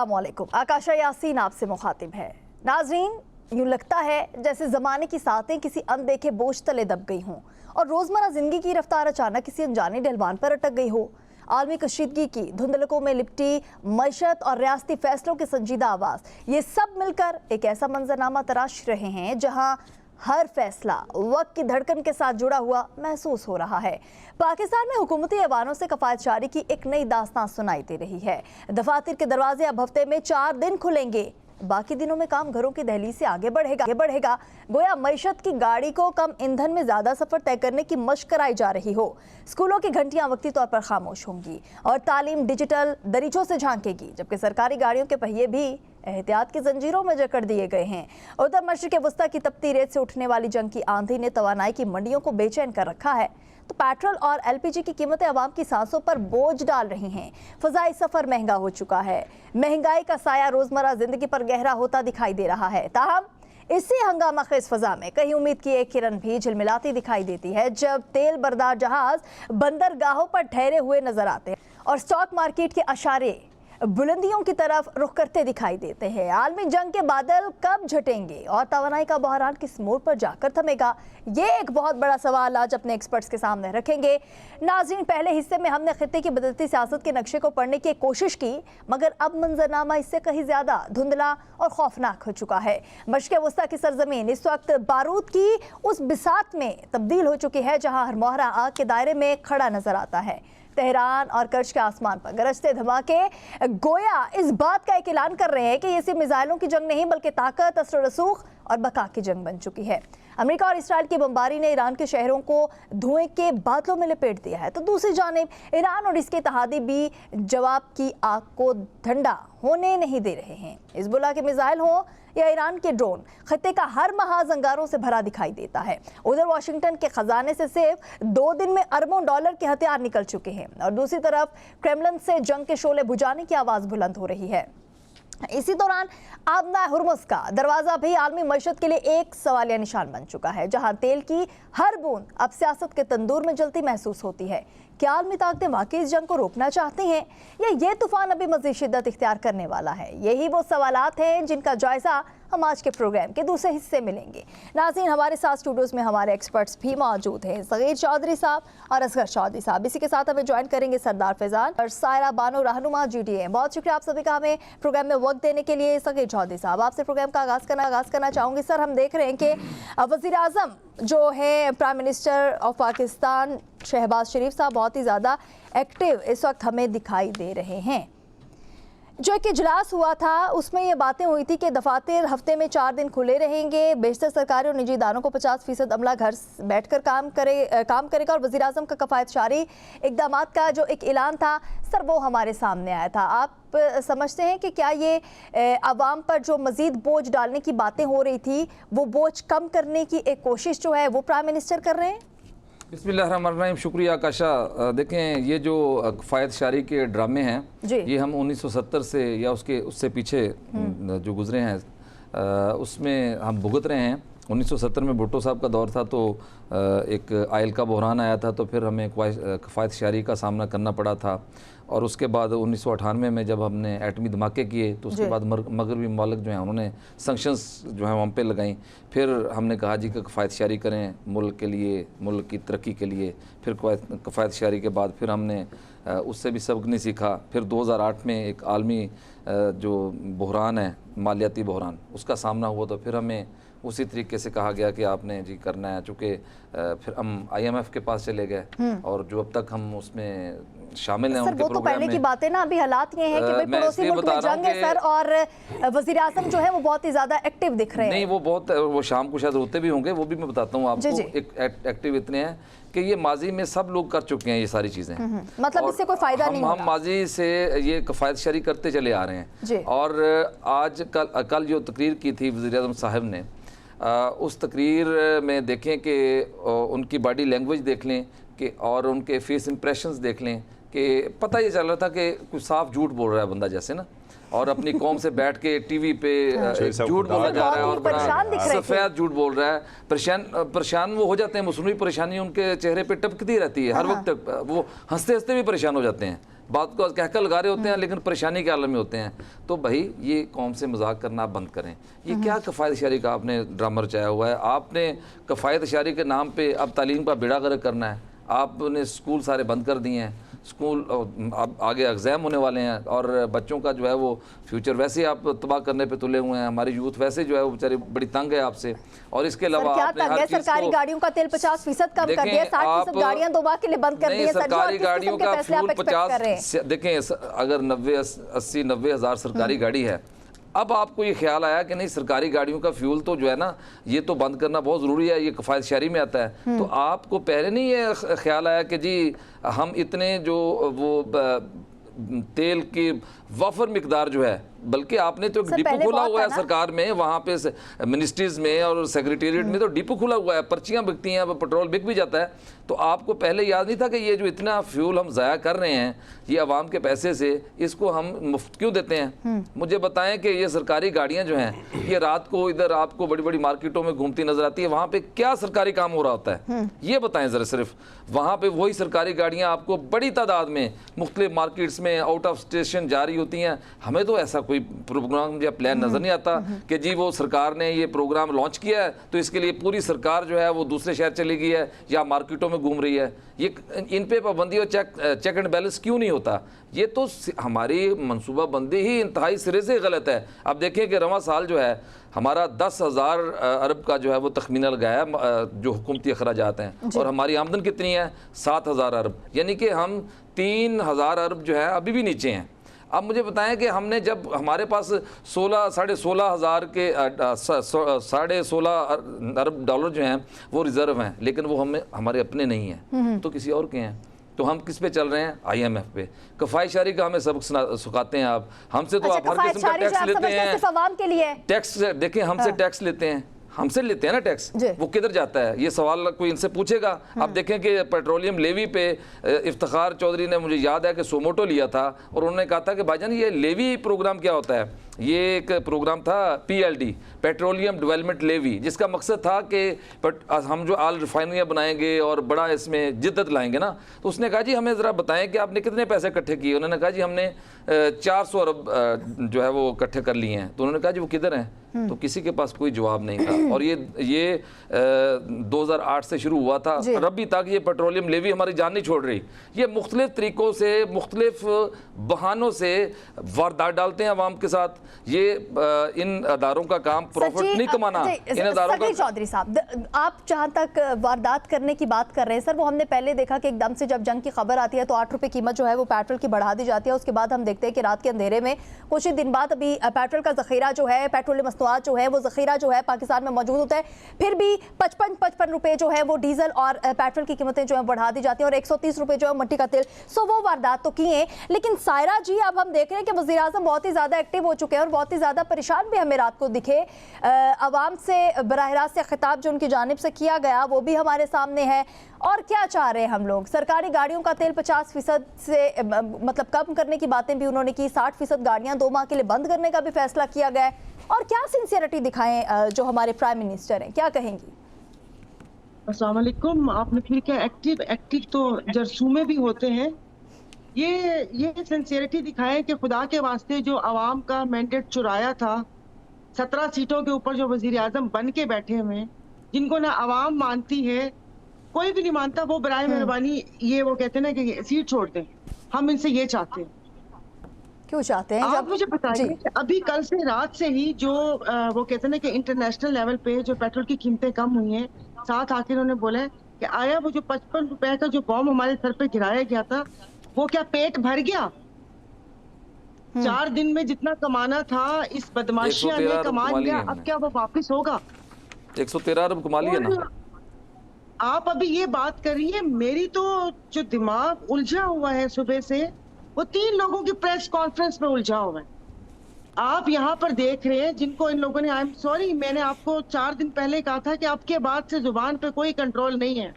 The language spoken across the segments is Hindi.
अस्सलामुअलैकुम। आकाशा यासीन आपसे मुखातिब है। नाजरीन, यूं लगता है जैसे ज़माने की सातें किसी अनदेखे बोझ तले दब गई हों और रोज़मर्रा ज़िंदगी की रफ्तार अचानक किसी अनजाने ढलवान पर अटक गई हो। आलमी कशीदगी की धुंधलकों में लिपटी मईशत और रियासती फैसलों के संजीदा आवाज़, ये सब मिलकर एक ऐसा मंजरनामा तराश रहे हैं जहाँ हर फैसला वक्त की धड़कन के साथ जुड़ा हुआ महसूस हो रहा है। पाकिस्तान में हुकूमती ऐवानों से कफायत जारी की एक नई दास्तान सुनाई दे रही है। दफातर के दरवाजे अब हफ्ते में 4 दिन खुलेंगे, बाकी दिनों में काम घरों की दहलीज से आगे बढ़ेगा। गोया मईशत की गाड़ी को कम ईंधन में ज्यादा सफर तय करने की मशक कराई जा रही हो। स्कूलों की घंटियां वक्ती तौर पर खामोश होंगी और तालीम डिजिटल दरीचों से झांकेगी, जबकि सरकारी गाड़ियों के पहिए भी एहतियात की जंजीरों में जकड़ दिए गए हैं। उधर मशरिक़ वस्ता की तपती रेत से उठने वाली जंग की आंधी ने तवानाई की मंडियों को बेचैन कर रखा है, तो पेट्रोल और एलपीजी की कीमतें आवाम की सांसों पर बोझ डाल रही हैं। फ़ज़ाई सफ़र महंगा हो चुका है, महंगाई का साया रोज़मर्रा ज़िंदगी पर गहरा होता दिखाई दे रहा है। ताहम इसी हंगामा खेज़ फ़ज़ा में कहीं उम्मीद की एक किरण भी झिलमिलाती दिखाई देती है, जब तेल बरदार जहाज़ बंदरगाहों पर ठहरे हुए नजर आते हैं और स्टॉक मार्केट के अशारे बुलंदियों की तरफ रुख करते दिखाई देते हैं। आलमी जंग के बादल कब झटेंगे और तवानाई का बहरान किस मोड़ पर जाकर थमेगा, ये एक बहुत बड़ा सवाल आज अपने एक्सपर्ट्स के सामने रखेंगे। नाज़रीन, पहले हिस्से में हमने खित्ते की बदलती सियासत के नक्शे को पढ़ने की कोशिश की, मगर अब मंजरनामा इससे कहीं ज्यादा धुंधला और खौफनाक हो चुका है। मशरिक़ वस्ता की सरजमीन इस वक्त बारूद की उस बिसात में तब्दील हो चुकी है जहाँ हर मोहरा आग के दायरे में खड़ा नजर आता है। तेहरान और कर्ज के आसमान पर गरजते धमाके गोया इस बात का एक ऐलान कर रहे हैं कि ये सिर्फ मिसाइलों की जंग नहीं बल्कि ताकत, असर रसूख और बका की जंग बन चुकी है। अमेरिका और इसराइल की बमबारी ने ईरान के शहरों को धुएं के बादलों में लपेट दिया है, तो दूसरी जानिब ईरान और इसके इत्तेहादी भी जवाब की आग को ठंडा होने नहीं दे रहे हैं। हिज़्बुल्लाह के मिसाइल हों या ईरान के ड्रोन, खत्ते का हर महाज अंगारों से भरा दिखाई देता है। उधर वाशिंगटन के खजाने से सिर्फ 2 दिन में अरबों डॉलर के हथियार निकल चुके हैं और दूसरी तरफ क्रेमलिन से जंग के शोले बुझाने की आवाज़ बुलंद हो रही है। इसी दौरान आबना हुर्मुज़ का दरवाज़ा भी आलमी मईशत के लिए एक सवालिया निशान बन चुका है, जहां तेल की हर बूंद अब सियासत के तंदूर में जलती महसूस होती है। क्या आलमी ताकतें वाकई इस जंग को रोकना चाहती हैं या ये तूफान अभी मज़ीद शिद्दत इख्तियार करने वाला है? यही वो सवालात हैं जिनका जायज़ा हम आज के प्रोग्राम के दूसरे हिस्से में लेंगे। नाज़रीन, हमारे साथ स्टूडियोज़ में हमारे एक्सपर्ट्स भी मौजूद हैं, सगीर चौधरी साहब और असगर चौधरी साहब। इसी के साथ हमें ज्वाइन करेंगे सरदार फैजान और सायरा बानो रहनुमा GDA। बहुत शुक्रिया आप सभी का हमें प्रोग्राम में वक्त देने के लिए। सगीर चौधरी साहब, आपसे प्रोग्राम का आगाज़ करना चाहूँगी। सर, हम देख रहे हैं कि वज़ीर आज़म जो है prime minister of Pakistan Shehbaz Sharif साहब बहुत ही ज़्यादा एक्टिव इस वक्त हमें दिखाई दे रहे हैं। जो एक इजलास हुआ था उसमें ये बातें हुई थी कि दफातर हफ्ते में 4 दिन खुले रहेंगे, बेशतर सरकारी और निजी इदारों को 50% अमला घर बैठकर काम करेगा और वज़ीर आज़म का कफ़ायत जारी इक़दाम का जो एक ऐलान था सर, वो हमारे सामने आया था। आप समझते हैं कि क्या ये आवाम पर जो मज़ीद बोझ डालने की बातें हो रही थी, वो बोझ कम करने की एक कोशिश जो है वो प्राइम मिनिस्टर कर रहे हैं? बिस्मिल्लाहिर्रहमानिर्रहीम, शुक्रिया आकाशा। देखें, ये जो कफ़ायत शारी के ड्रामे हैं, ये हम 1970 से या उससे पीछे जो गुजरे हैं उसमें हम भुगत रहे हैं। 1970 में भुट्टो साहब का दौर था तो एक आयल का बहरान आया था, तो फिर हमें कफ़ायत शारी का सामना करना पड़ा था। और उसके बाद 1998 में जब हमने एटमी धमाके किए तो उसके बाद मगरबी ममालिक जो हैं उन्होंने सैंक्शंस जो हैं हम पे लगाई। फिर हमने कहा जी कि कफ़ायत शारी करें मुल्क के लिए, मुल्क की तरक्की के लिए। फिर कफ़ायत शारी के बाद फिर हमने उससे भी सबक नहीं सीखा। फिर 2008 में एक आलमी जो बहरान है, मालियाती बहरान, उसका सामना हुआ, तो फिर हमें उसी तरीके से कहा गया कि आपने जी करना है। चूँकि फिर हम IMF के पास चले गए और जो अब तक हम उसमें शामिल हैं उनके वो तो पहले की बातें ना, अभी हालात ये हैं कि भाई पड़ोसी मुल्क में जंग है सर, और वज़ीर आज़म जो है वो बहुत ही ज़्यादा एक्टिव दिख रहे हैं। नहीं, वो शाम को शायद रोते भी होंगे, वो भी मैं बताता हूँ आपको। एक एक्टिव इतने हैं कि ये माजी में सब लोग कर चुके हैं ये सारी चीज़ें, मतलब इससे कोई फ़ायदा नहीं हम माजी से ये कफ़ायत शारी करते चले आ रहे हैं। और आज कल जो तकरीर की थी वज़ीर आज़म साहब ने, उस तकरीर में देखें कि उनकी बॉडी लैंग्वेज देख लें कि और उनके फेस इंप्रेशंस देख लें कि पता ये चल रहा था कि कुछ साफ झूठ बोल रहा है बंदा जैसे ना, और अपनी कौम से बैठ के टीवी पे झूठ बोला जा रहा है और बड़ा सफ़ेद झूठ बोल रहा है। परेशान वो हो जाते हैं, मसनूई परेशानी उनके चेहरे पे टपकती रहती है हर वक्त। वो हंसते हंसते भी परेशान हो जाते हैं बात को कहकर लगा रहे होते हैं लेकिन परेशानी के आलम में होते हैं। तो भाई ये कौम से मजाक करना आप बंद करें। ये क्या कफ़ायत शारी का आपने ड्रामा रचाया हुआ है? आपने कफ़ायत शारी के नाम पे अब तालीम का बेड़ा गर्क करना है। आपने स्कूल सारे बंद कर दिए हैं, स्कूल अब आगे एग्ज़ाम होने वाले हैं और बच्चों का जो है वो फ्यूचर वैसे ही आप तबाह करने पे तुले हुए हैं। हमारी यूथ वैसे जो है वो बेचारी बड़ी तंग है आपसे। और इसके अलावा आपने हर चीज़ सरकारी गाड़ियों का तेल 50% कम कर दिया, 60% गाड़ियां 2 माह के लिए बंद कर दी हैं। सरकारी गाड़ियों का फ्यूल 50, देखें अगर 80-90 हज़ार सरकारी गाड़ी है, अब आपको ये ख्याल आया कि नहीं सरकारी गाड़ियों का फ्यूल तो जो है ना ये तो बंद करना बहुत ज़रूरी है, ये कफ़ायत शारी में आता है। तो आपको पहले नहीं ये ख्याल आया कि जी हम इतने जो वो तेल की वाफर मिकदार जो है, बल्कि आपने तो डिपो खोला हुआ है सरकार में, वहाँ पे मिनिस्ट्रीज में और सेक्रेटेरिएट में तो डिपो खुला हुआ है, पर्चियाँ बिकती हैं, पेट्रोल बिक भी जाता है। तो आपको पहले याद नहीं था कि ये जो इतना फ्यूल हम ज़ाया कर रहे हैं ये आवाम के पैसे से, इसको हम मुफ्त क्यों देते हैं? मुझे बताएं कि ये सरकारी गाड़ियाँ जो हैं ये रात को इधर आपको बड़ी बड़ी मार्केटों में घूमती नजर आती है, वहाँ पे क्या सरकारी काम हो रहा होता है ये बताएं ज़रा। सिर्फ वहाँ पे वही सरकारी गाड़ियाँ आपको बड़ी तादाद में मुख्तलिफ मार्केट्स में आउट ऑफ स्टेशन जारी होती हैं। हमें तो ऐसा कोई प्रोग्राम या प्लान नज़र नहीं आता कि जी वो सरकार ने ये प्रोग्राम लॉन्च किया है तो इसके लिए पूरी सरकार जो है वो दूसरे शहर चली गई है या मार्केटों में घूम रही है। ये इन पे पाबंदी और चेक एंड बैलेंस क्यों नहीं होता? ये तो हमारी मनसूबाबंदी ही इंतहाई सिरे से गलत है। अब देखें कि रवां साल जो है हमारा 10,000 अरब का जो है वो तखमीना लगाया जो हुकूमती अखराजात हैं और हमारी आमदन कितनी है 7,000 अरब, यानी कि हम 3,000 अरब जो है अभी भी नीचे हैं। अब मुझे बताएं कि हमने जब हमारे पास 16,500 के 16.5 अरब डॉलर जो हैं वो रिजर्व हैं, लेकिन वो हमें हमारे अपने नहीं हैं तो किसी और के हैं। तो हम किस पे चल रहे हैं? IMF पे। कफ़ायत शारी का हमें सबक सिखाते हैं आप, हमसे तो आप हर किस्म का टैक्स लेते हैं। टैक्स देखें, हमसे टैक्स लेते हैं, हमसे लेते हैं ना टैक्स, वो किधर जाता है? ये सवाल कोई इनसे पूछेगा? आप देखें कि पेट्रोलियम लेवी पे इफ्तिखार चौधरी ने, मुझे याद है कि सोमोटो लिया था और उन्होंने कहा था कि भाईजान ये लेवी प्रोग्राम क्या होता है? ये एक प्रोग्राम था PLD, पेट्रोलियम डेवलपमेंट लेवी, जिसका मकसद था कि हम जो आल रिफाइनरियाँ बनाएंगे और बड़ा इसमें जिद्दत लाएंगे ना। तो उसने कहा जी हमें ज़रा बताएं कि आपने कितने पैसे इकट्ठे किए? उन्होंने कहा जी हमने 400 अरब जो है वो इकट्ठे कर लिए हैं। तो उन्होंने कहा जी वो किधर हैं? तो किसी के पास कोई जवाब नहीं था। और ये 2008 से शुरू हुआ था और अभी तक ये पेट्रोलियम लेवी हमारी जान नहीं छोड़ रही। ये मुख्तलिफ तरीक़ों से, मुख्तलिफ बहानों से वारदात डालते हैं अवाम के साथ। ये इन अदारों का काम प्रॉफिट नहीं कमाना, इन अदारों का। चौधरी साहब, आप जहाँ तक वारदात करने की बात कर रहे हैं सर, वो हमने पहले देखा कि एकदम से जब जंग की खबर आती है तो 8 रुपये कीमत जो है वो पेट्रोल की बढ़ा दी जाती है। उसके बाद हम देखते हैं कि रात के अंधेरे में कुछ ही दिन बाद अभी पेट्रोल का ज़ख़ीरा जो है, पेट्रोलियम मसनूआत जो है वो ज़ख़ीरा जो है पाकिस्तान में मौजूद होता है, फिर भी 55 रुपये जो है वो डीजल और पेट्रोल की कीमतें जो है बढ़ा दी जाती हैं और 130 रुपये जो है मट्टी का तेल। सो वो वारदात तो की है, लेकिन सायरा जी अब हम देख रहे हैं कि वज़ीर आज़म बहुत ही ज़्यादा एक्टिव हो चुके हैं और बहुत ही ज़्यादा परेशान भी हमें रात को दिखे। अवाम से बराह रास्त खिताब जो उनकी जानिब से किया गया वो भी हमारे सामने है। और क्या चाह रहे हैं हम लोग? सरकारी गाड़ियों का तेल 50% से मतलब कम करने की बातें भी उन्होंने की, 60% गाड़ियाँ 2 माह के लिए बंद करने का भी फैसला किया गया है। और क्या सिंसियरिटी दिखाएं जो हमारे प्राइम मिनिस्टर हैं, क्या कहेंगी? अस्सलाम वालेकुम। आपने फिर क्या एक्टिव तो जरसूमे भी होते हैं। ये सिंसियरिटी दिखाएं कि खुदा के वास्ते जो आवाम का मैंडेट चुराया था, 17 सीटों के ऊपर जो वजीर आजम बन के बैठे हुए हैं, जिनको ना आवाम मानती है, कोई भी नहीं मानता, वो बराए मेहरबानी ये वो कहते हैं ना कि सीट छोड़ दें। हम इनसे ये चाहते हैं। क्यों चाहते हैं? आप मुझे बताइए कि अभी कल से रात से ही जो वो कहते हैं ना कि इंटरनेशनल लेवल पे जो पेट्रोल की कीमतें कम हुई हैं, साथ आके उन्होंने बोला है कि आया वो जो 55 रुपए का जो बॉम्ब हमारे सर पे गिराया गया था वो क्या पेट भर गया? 4 दिन में जितना कमाना था इस बदमाशिया ने कमा लिया, अब क्या वो वापिस होगा? 113 अरब कमा लिया ना। आप अभी ये बात कर रही है, मेरी तो जो दिमाग उलझा हुआ है सुबह से, वो 3 लोगों की प्रेस कॉन्फ्रेंस में उलझा हुआ है। आप यहाँ पर देख रहे हैं जिनको इन लोगों ने, आई एम सॉरी, मैंने आपको 4 दिन पहले कहा था कि आपके बाद से जुबान पे कोई कंट्रोल नहीं है,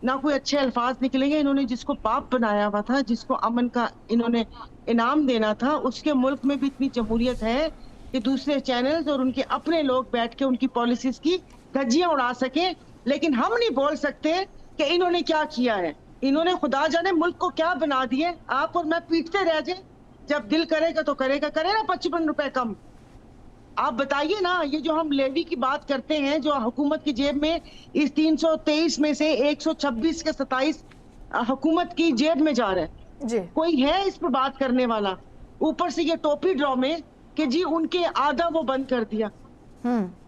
ना कोई अच्छे अल्फाज निकलेंगे। इन्होंने जिसको पाप बनाया हुआ था, जिसको अमन का इन्होंने इनाम देना था, उसके मुल्क में भी इतनी जमहूरियत है कि दूसरे चैनल्स और उनके अपने लोग बैठ के उनकी पॉलिसीज की धज्जियां उड़ा सके, लेकिन हम नहीं बोल सकते कि इन्होंने क्या किया है। इन्होंने खुदा जाने मुल्क को क्या बना दिए। आप और मैं पीटते रह जाए, जब दिल करेगा तो करेगा, करे ना 55 रुपए कम। आप बताइए ना, ये जो हम लेवी की बात करते हैं जो हुकूमत की जेब में, इस 323 में से 126 के 27 हुकूमत की जेब में जा रहा है जी। कोई है इस पर बात करने वाला? ऊपर से ये टोपी ड्रामे कि जी उनके आधा वो बंद कर दिया,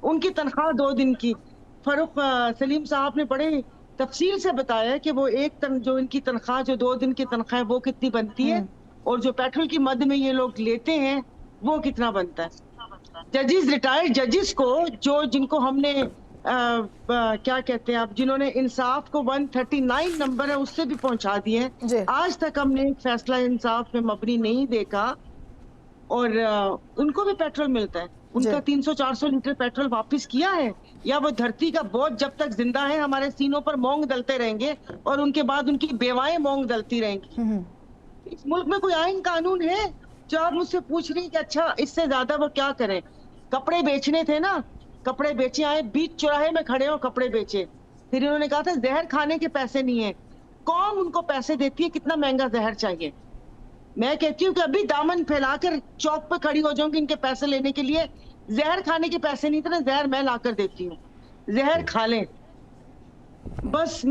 उनकी तनख्वाह 2 दिन की। फरूक सलीम साहब ने बड़े तफसील से बताया कि वो जो इनकी तनख्वाह जो 2 दिन की तनख्वाह है वो कितनी बनती है, और जो पेट्रोल की मद में ये लोग लेते हैं वो कितना बनता है। जजेस, रिटायर्ड जजेस को, जो जिनको हमने क्या कहते हैं आप, जिन्होंने इंसाफ को 139 नंबर है उससे भी पहुंचा दिए, आज तक हमने एक फैसला इंसाफ में मबनी नहीं देखा, और उनको भी पेट्रोल मिलता है। उनका 300-400 लीटर पेट्रोल वापस किया है, या वो धरती का बोझ जब तक जिंदा है हमारे सीनों पर मोंग दलते रहेंगे, और उनके बाद उनकी बेवाएं मोंग दलती रहेंगी। इस मुल्क में कोई आईन कानून है? जो आप मुझसे पूछ रही कि अच्छा इससे ज्यादा वो क्या करें? कपड़े बेचने थे ना, कपड़े बेचे आए, बीच चौराहे में खड़े हो कपड़े बेचे, फिर इन्होंने कहा था जहर खाने के पैसे नहीं है। कौन उनको पैसे देती है? कितना महंगा जहर चाहिए? मैं कहती हूँ कि अभी दामन फैलाकर चौक पे खड़ी हो जाऊंगी इनके पैसे लेने के लिए। जहर खाने के पैसे नहीं थे ना, जहर मैं लाकर देती हूँ, जहर खा लें बस।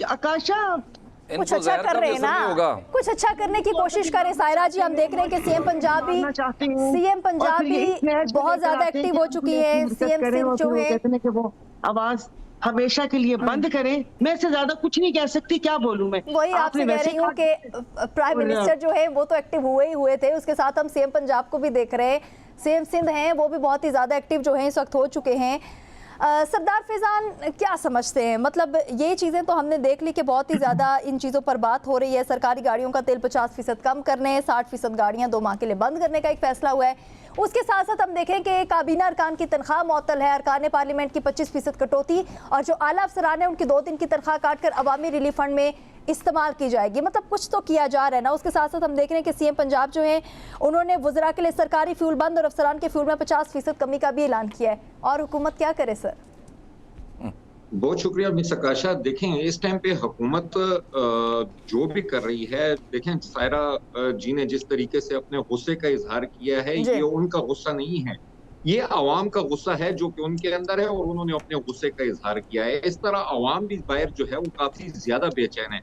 आकाशा कुछ अच्छा कर रहे हैं ना, कुछ अच्छा करने की कोशिश करें। सायरा जी, हम देख रहे हैं कि सीएम पंजाब भी बहुत ज्यादा एक्टिव हो चुकी है। सीएम सिंध जो है कि वो आवाज हमेशा के लिए बंद करें। मैं इससे ज्यादा कुछ नहीं कह सकती, क्या बोलूं मैं। वही आपसे कह रही हूँ कि प्राइम मिनिस्टर जो है वो तो एक्टिव हुए थे, उसके साथ हम सीएम पंजाब को भी देख रहे हैं। सीएम सिंध हैं वो भी बहुत ही ज्यादा एक्टिव जो है इस वक्त हो चुके हैं। सरदार फैजान, क्या समझते हैं? मतलब ये चीज़ें तो हमने देख ली कि बहुत ही ज़्यादा इन चीज़ों पर बात हो रही है। सरकारी गाड़ियों का तेल 50% कम करने, 60% गाड़ियां 2 माह के लिए बंद करने का एक फैसला हुआ है। उसके साथ साथ हम देखें कि काबीना अरकान की तनख्वाह मुअत्तल है, अरकान पार्लियामेंट की 25% कटौती, और जो आला अफसरान है उनकी 2 दिन की तनख्वाह काटकर अवामी रिलीफ फंड में इस्तेमाल की जाएगी। मतलब कुछ तो किया जा रहा है ना। उसके साथ साथ हम देख रहे हैं कि सीएम पंजाब जो है उन्होंने वुज़रा के लिए सरकारी फ्यूल बंद और अफसरान के फ्यूल में 50% कमी का भी ऐलान किया है। और हुकूमत क्या करे सर? बहुत शुक्रिया मिस आकाशा। देखें, इस टाइम पे हुकूमत जो भी कर रही है, देखें सायरा जी ने जिस तरीके से अपने गुस्से का इजहार किया है, ये उनका गुस्सा नहीं है, ये अवाम का गुस्सा है जो कि उनके अंदर है, और उन्होंने अपने गुस्से का इजहार किया है। इस तरह अवाम भी बाहर जो है वो काफी ज्यादा बेचैन है।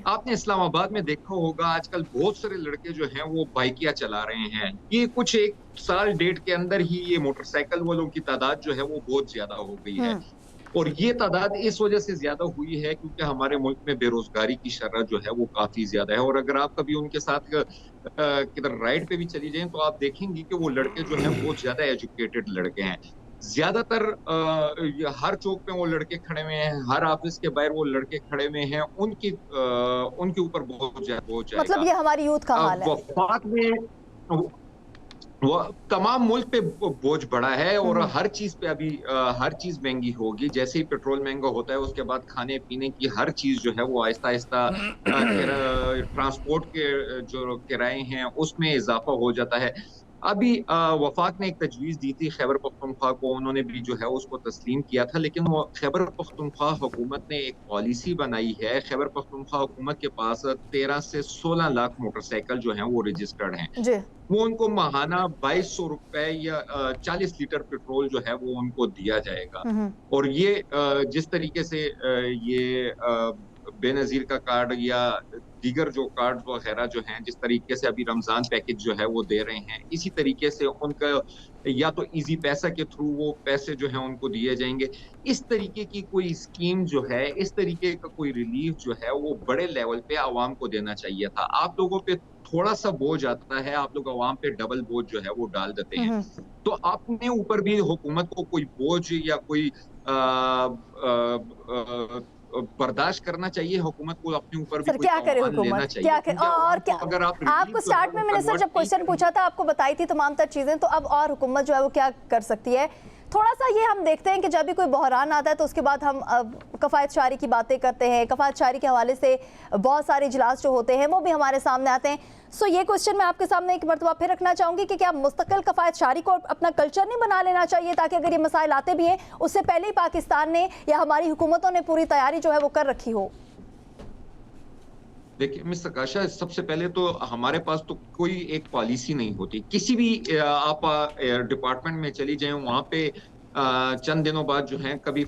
आपने इस्लामाबाद में देखा होगा आजकल बहुत सारे लड़के जो हैं वो बाइकिया चला रहे हैं। ये कुछ 1 साल 1.5 के अंदर ही ये मोटरसाइकिल वालों की तादाद जो है वो बहुत ज्यादा हो गई है, और ये तादाद इस वजह से ज्यादा हुई है क्योंकि हमारे मुल्क में बेरोजगारी की शरह जो है वो काफी ज्यादा है। और अगर आप कभी उनके साथ किधर राइड पे भी चली जाएं तो आप देखेंगे कि वो लड़के जो हैं बहुत ज्यादा एजुकेटेड लड़के हैं। ज्यादातर हर चौक पे वो लड़के खड़े हुए हैं, हर ऑफिस के बाहर वो लड़के खड़े हुए हैं, उनके ऊपर बहुत ज्यादा मतलब ये हमारी यूथ का हाल है। वफाक में वो तमाम मुल्क पे बोझ बढ़ा है, और हर चीज पे अभी हर चीज महंगी होगी। जैसे ही पेट्रोल महंगा होता है उसके बाद खाने पीने की हर चीज जो है वो आहिस्ता आहिस्ता, ट्रांसपोर्ट के जो किराए हैं उसमें इजाफा हो जाता है। अभी वफाक ने एक तजवीज़ दी थी खैबर पख्तूनख्वा को, उन्होंने भी जो है उसको तस्लीम किया था, लेकिन वो खैबर पख्तूनख्वा हुकूमत ने एक पॉलिसी बनाई है। खैबर पख्तूनख्वा हुकूमत के पास 13 से 16 लाख मोटरसाइकिल जो हैं वो रजिस्टर्ड हैं। वो उनको माहाना 2200 रुपए या 40 लीटर पेट्रोल जो है वो उनको दिया जाएगा। और ये जिस तरीके से ये बेनजीर का कार्ड या दीगर जो कार्ड वगैरह जो हैं, जिस तरीके से अभी रमजान पैकेज जो है वो दे रहे हैं, इसी तरीके से उनका या तो इजी पैसा के थ्रू वो पैसे जो है उनको दिए जाएंगे। इस तरीके की कोई स्कीम जो है, इस तरीके का कोई रिलीफ जो है वो बड़े लेवल पे आवाम को देना चाहिए था। आप लोगों पे थोड़ा सा बोझ आता है, आप लोग आवाम पे डबल बोझ जो है वो डाल देते हैं। तो अपने ऊपर भी हुकूमत को कोई बोझ या कोई बर्दाश्त करना चाहिए। हुकूमत को अपने ऊपर भी क्या करे हुकूमत, क्या करे? और क्या अगर आपको स्टार्ट में मैंने सर जब क्वेश्चन पूछा था आपको बताई थी तमाम तर चीजें, तो अब और हुकूमत जो है वो क्या कर सकती है? थोड़ा सा ये हम देखते हैं कि जब भी कोई बहरान आता है तो उसके बाद हम कफ़ायत शारी की बातें करते हैं। कफ़ायत शारी के हवाले से बहुत सारे इजलास जो होते हैं वो भी हमारे सामने आते हैं। सो ये क्वेश्चन मैं आपके सामने एक मरतबा फिर रखना चाहूँगी कि क्या मुस्तकिल कफ़ायत शारी को अपना कल्चर नहीं बना लेना चाहिए, ताकि अगर ये मसाइल आते भी हैं उससे पहले ही पाकिस्तान ने या हमारी हुकूमतों ने पूरी तैयारी जो है वो कर रखी हो? देखिए मिस्टर काशा, सबसे पहले तो हमारे पास तो कोई एक पॉलिसी नहीं होती। किसी भी आप डिपार्टमेंट में चली जाएं, वहां पे चंद दिनों बाद जो है कभी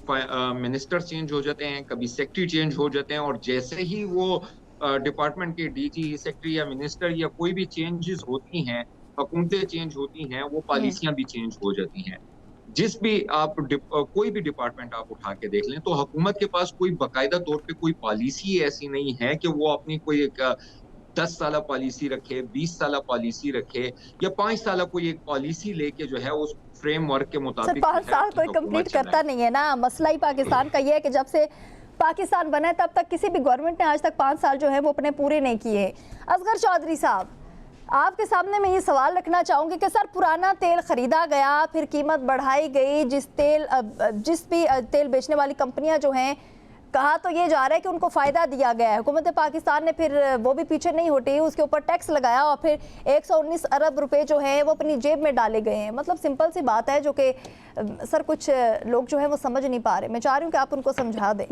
मिनिस्टर चेंज हो जाते हैं, कभी सेक्रेटरी चेंज हो जाते हैं, और जैसे ही वो डिपार्टमेंट के डीजी, सेक्रेटरी या मिनिस्टर या कोई भी चेंजेस होती हैं, हुकूमतें चेंज होती हैं, वो पॉलिसियां भी चेंज हो जाती हैं। जिस भी आप कोई भी डिपार्टमेंट आप उठा के देख लें, तो हुकूमत के पास कोई बाकायदा तौर पे कोई पॉलिसी ऐसी नहीं है कि वो अपनी कोई एक 10 साल पॉलिसी रखे, 20 साल पॉलिसी रखे, या 5 साल कोई एक पॉलिसी लेके जो है उस फ्रेमवर्क के सर मुताबिक 5 साल कोई कंप्लीट करता नहीं है ना। मसला ही पाकिस्तान का ये है कि जब से पाकिस्तान बना है तब तक किसी भी गवर्नमेंट ने आज तक 5 साल जो है वो अपने पूरे नहीं किए। असगर चौधरी साहब, आपके सामने मैं ये सवाल रखना चाहूँगी कि सर पुराना तेल ख़रीदा गया, फिर कीमत बढ़ाई गई, जिस भी तेल बेचने वाली कंपनियां जो हैं, कहा तो ये जा रहा है कि उनको फ़ायदा दिया गया है। हुकूमत पाकिस्तान ने फिर वो भी पीछे नहीं हटी, उसके ऊपर टैक्स लगाया और फिर 119 अरब रुपए जो हैं वो अपनी जेब में डाले गए हैं। मतलब सिंपल सी बात है जो कि सर कुछ लोग जो हैं वो समझ नहीं पा रहे। मैं चाह रही हूँ कि आप उनको समझा दें।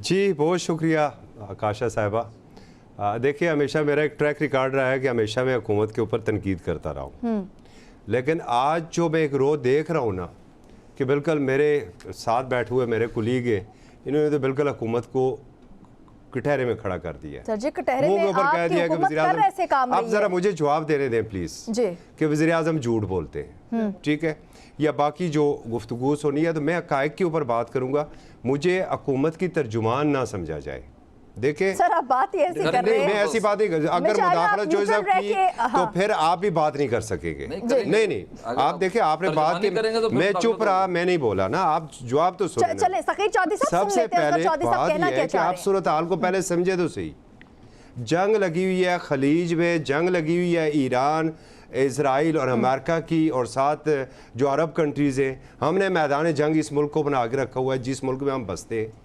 जी बहुत शुक्रिया आकाशा साहिबा। देखिए, हमेशा मेरा एक ट्रैक रिकॉर्ड रहा है कि हमेशा मैं हुकूमत के ऊपर तनकीद करता रहा हूँ, लेकिन आज जो मैं एक रोज़ देख रहा हूँ ना कि बिल्कुल मेरे साथ बैठे हुए मेरे कुलीग हैं, इन्होंने तो बिल्कुल हुकूमत को कटहरे में खड़ा कर दिया। सर जी कटहरे में ऊपर कह दिया कि वज़ीर-ए-आज़म, आप ज़रा मुझे जवाब देने दें प्लीज़ कि वज़ीर-ए-आज़म झूठ बोलते हैं, ठीक है, या बाकी जो गुफ्तगू सुनी है, तो मैं हक़ाइक़ के ऊपर बात करूँगा। मुझे हुकूमत की तर्जुमान ना समझा जाए। देखिए सर आप बात ही ऐसी कर रहे हैं। मैं ऐसी बात नहीं कर, अगर मुदाखलत जो साहब की तो फिर आप भी बात नहीं कर सकेंगे। नहीं, आप देखिए, आपने बात की, मैं चुप रहा, मैं नहीं बोला ना, आप जवाब तो सुनिए। चले सकीर चौधरी साहब, सबसे पहले बात यह है कि आप सूरत हाल को पहले समझे तो सही। जंग लगी हुई है खलीज में, जंग लगी हुई है ईरान, इजराइल और अमेरिका की, और साथ जो अरब कंट्रीज़ हैं। हमने मैदान जंग इस मुल्क को बना के रखा हुआ है जिस मुल्क में हम बसते हैं।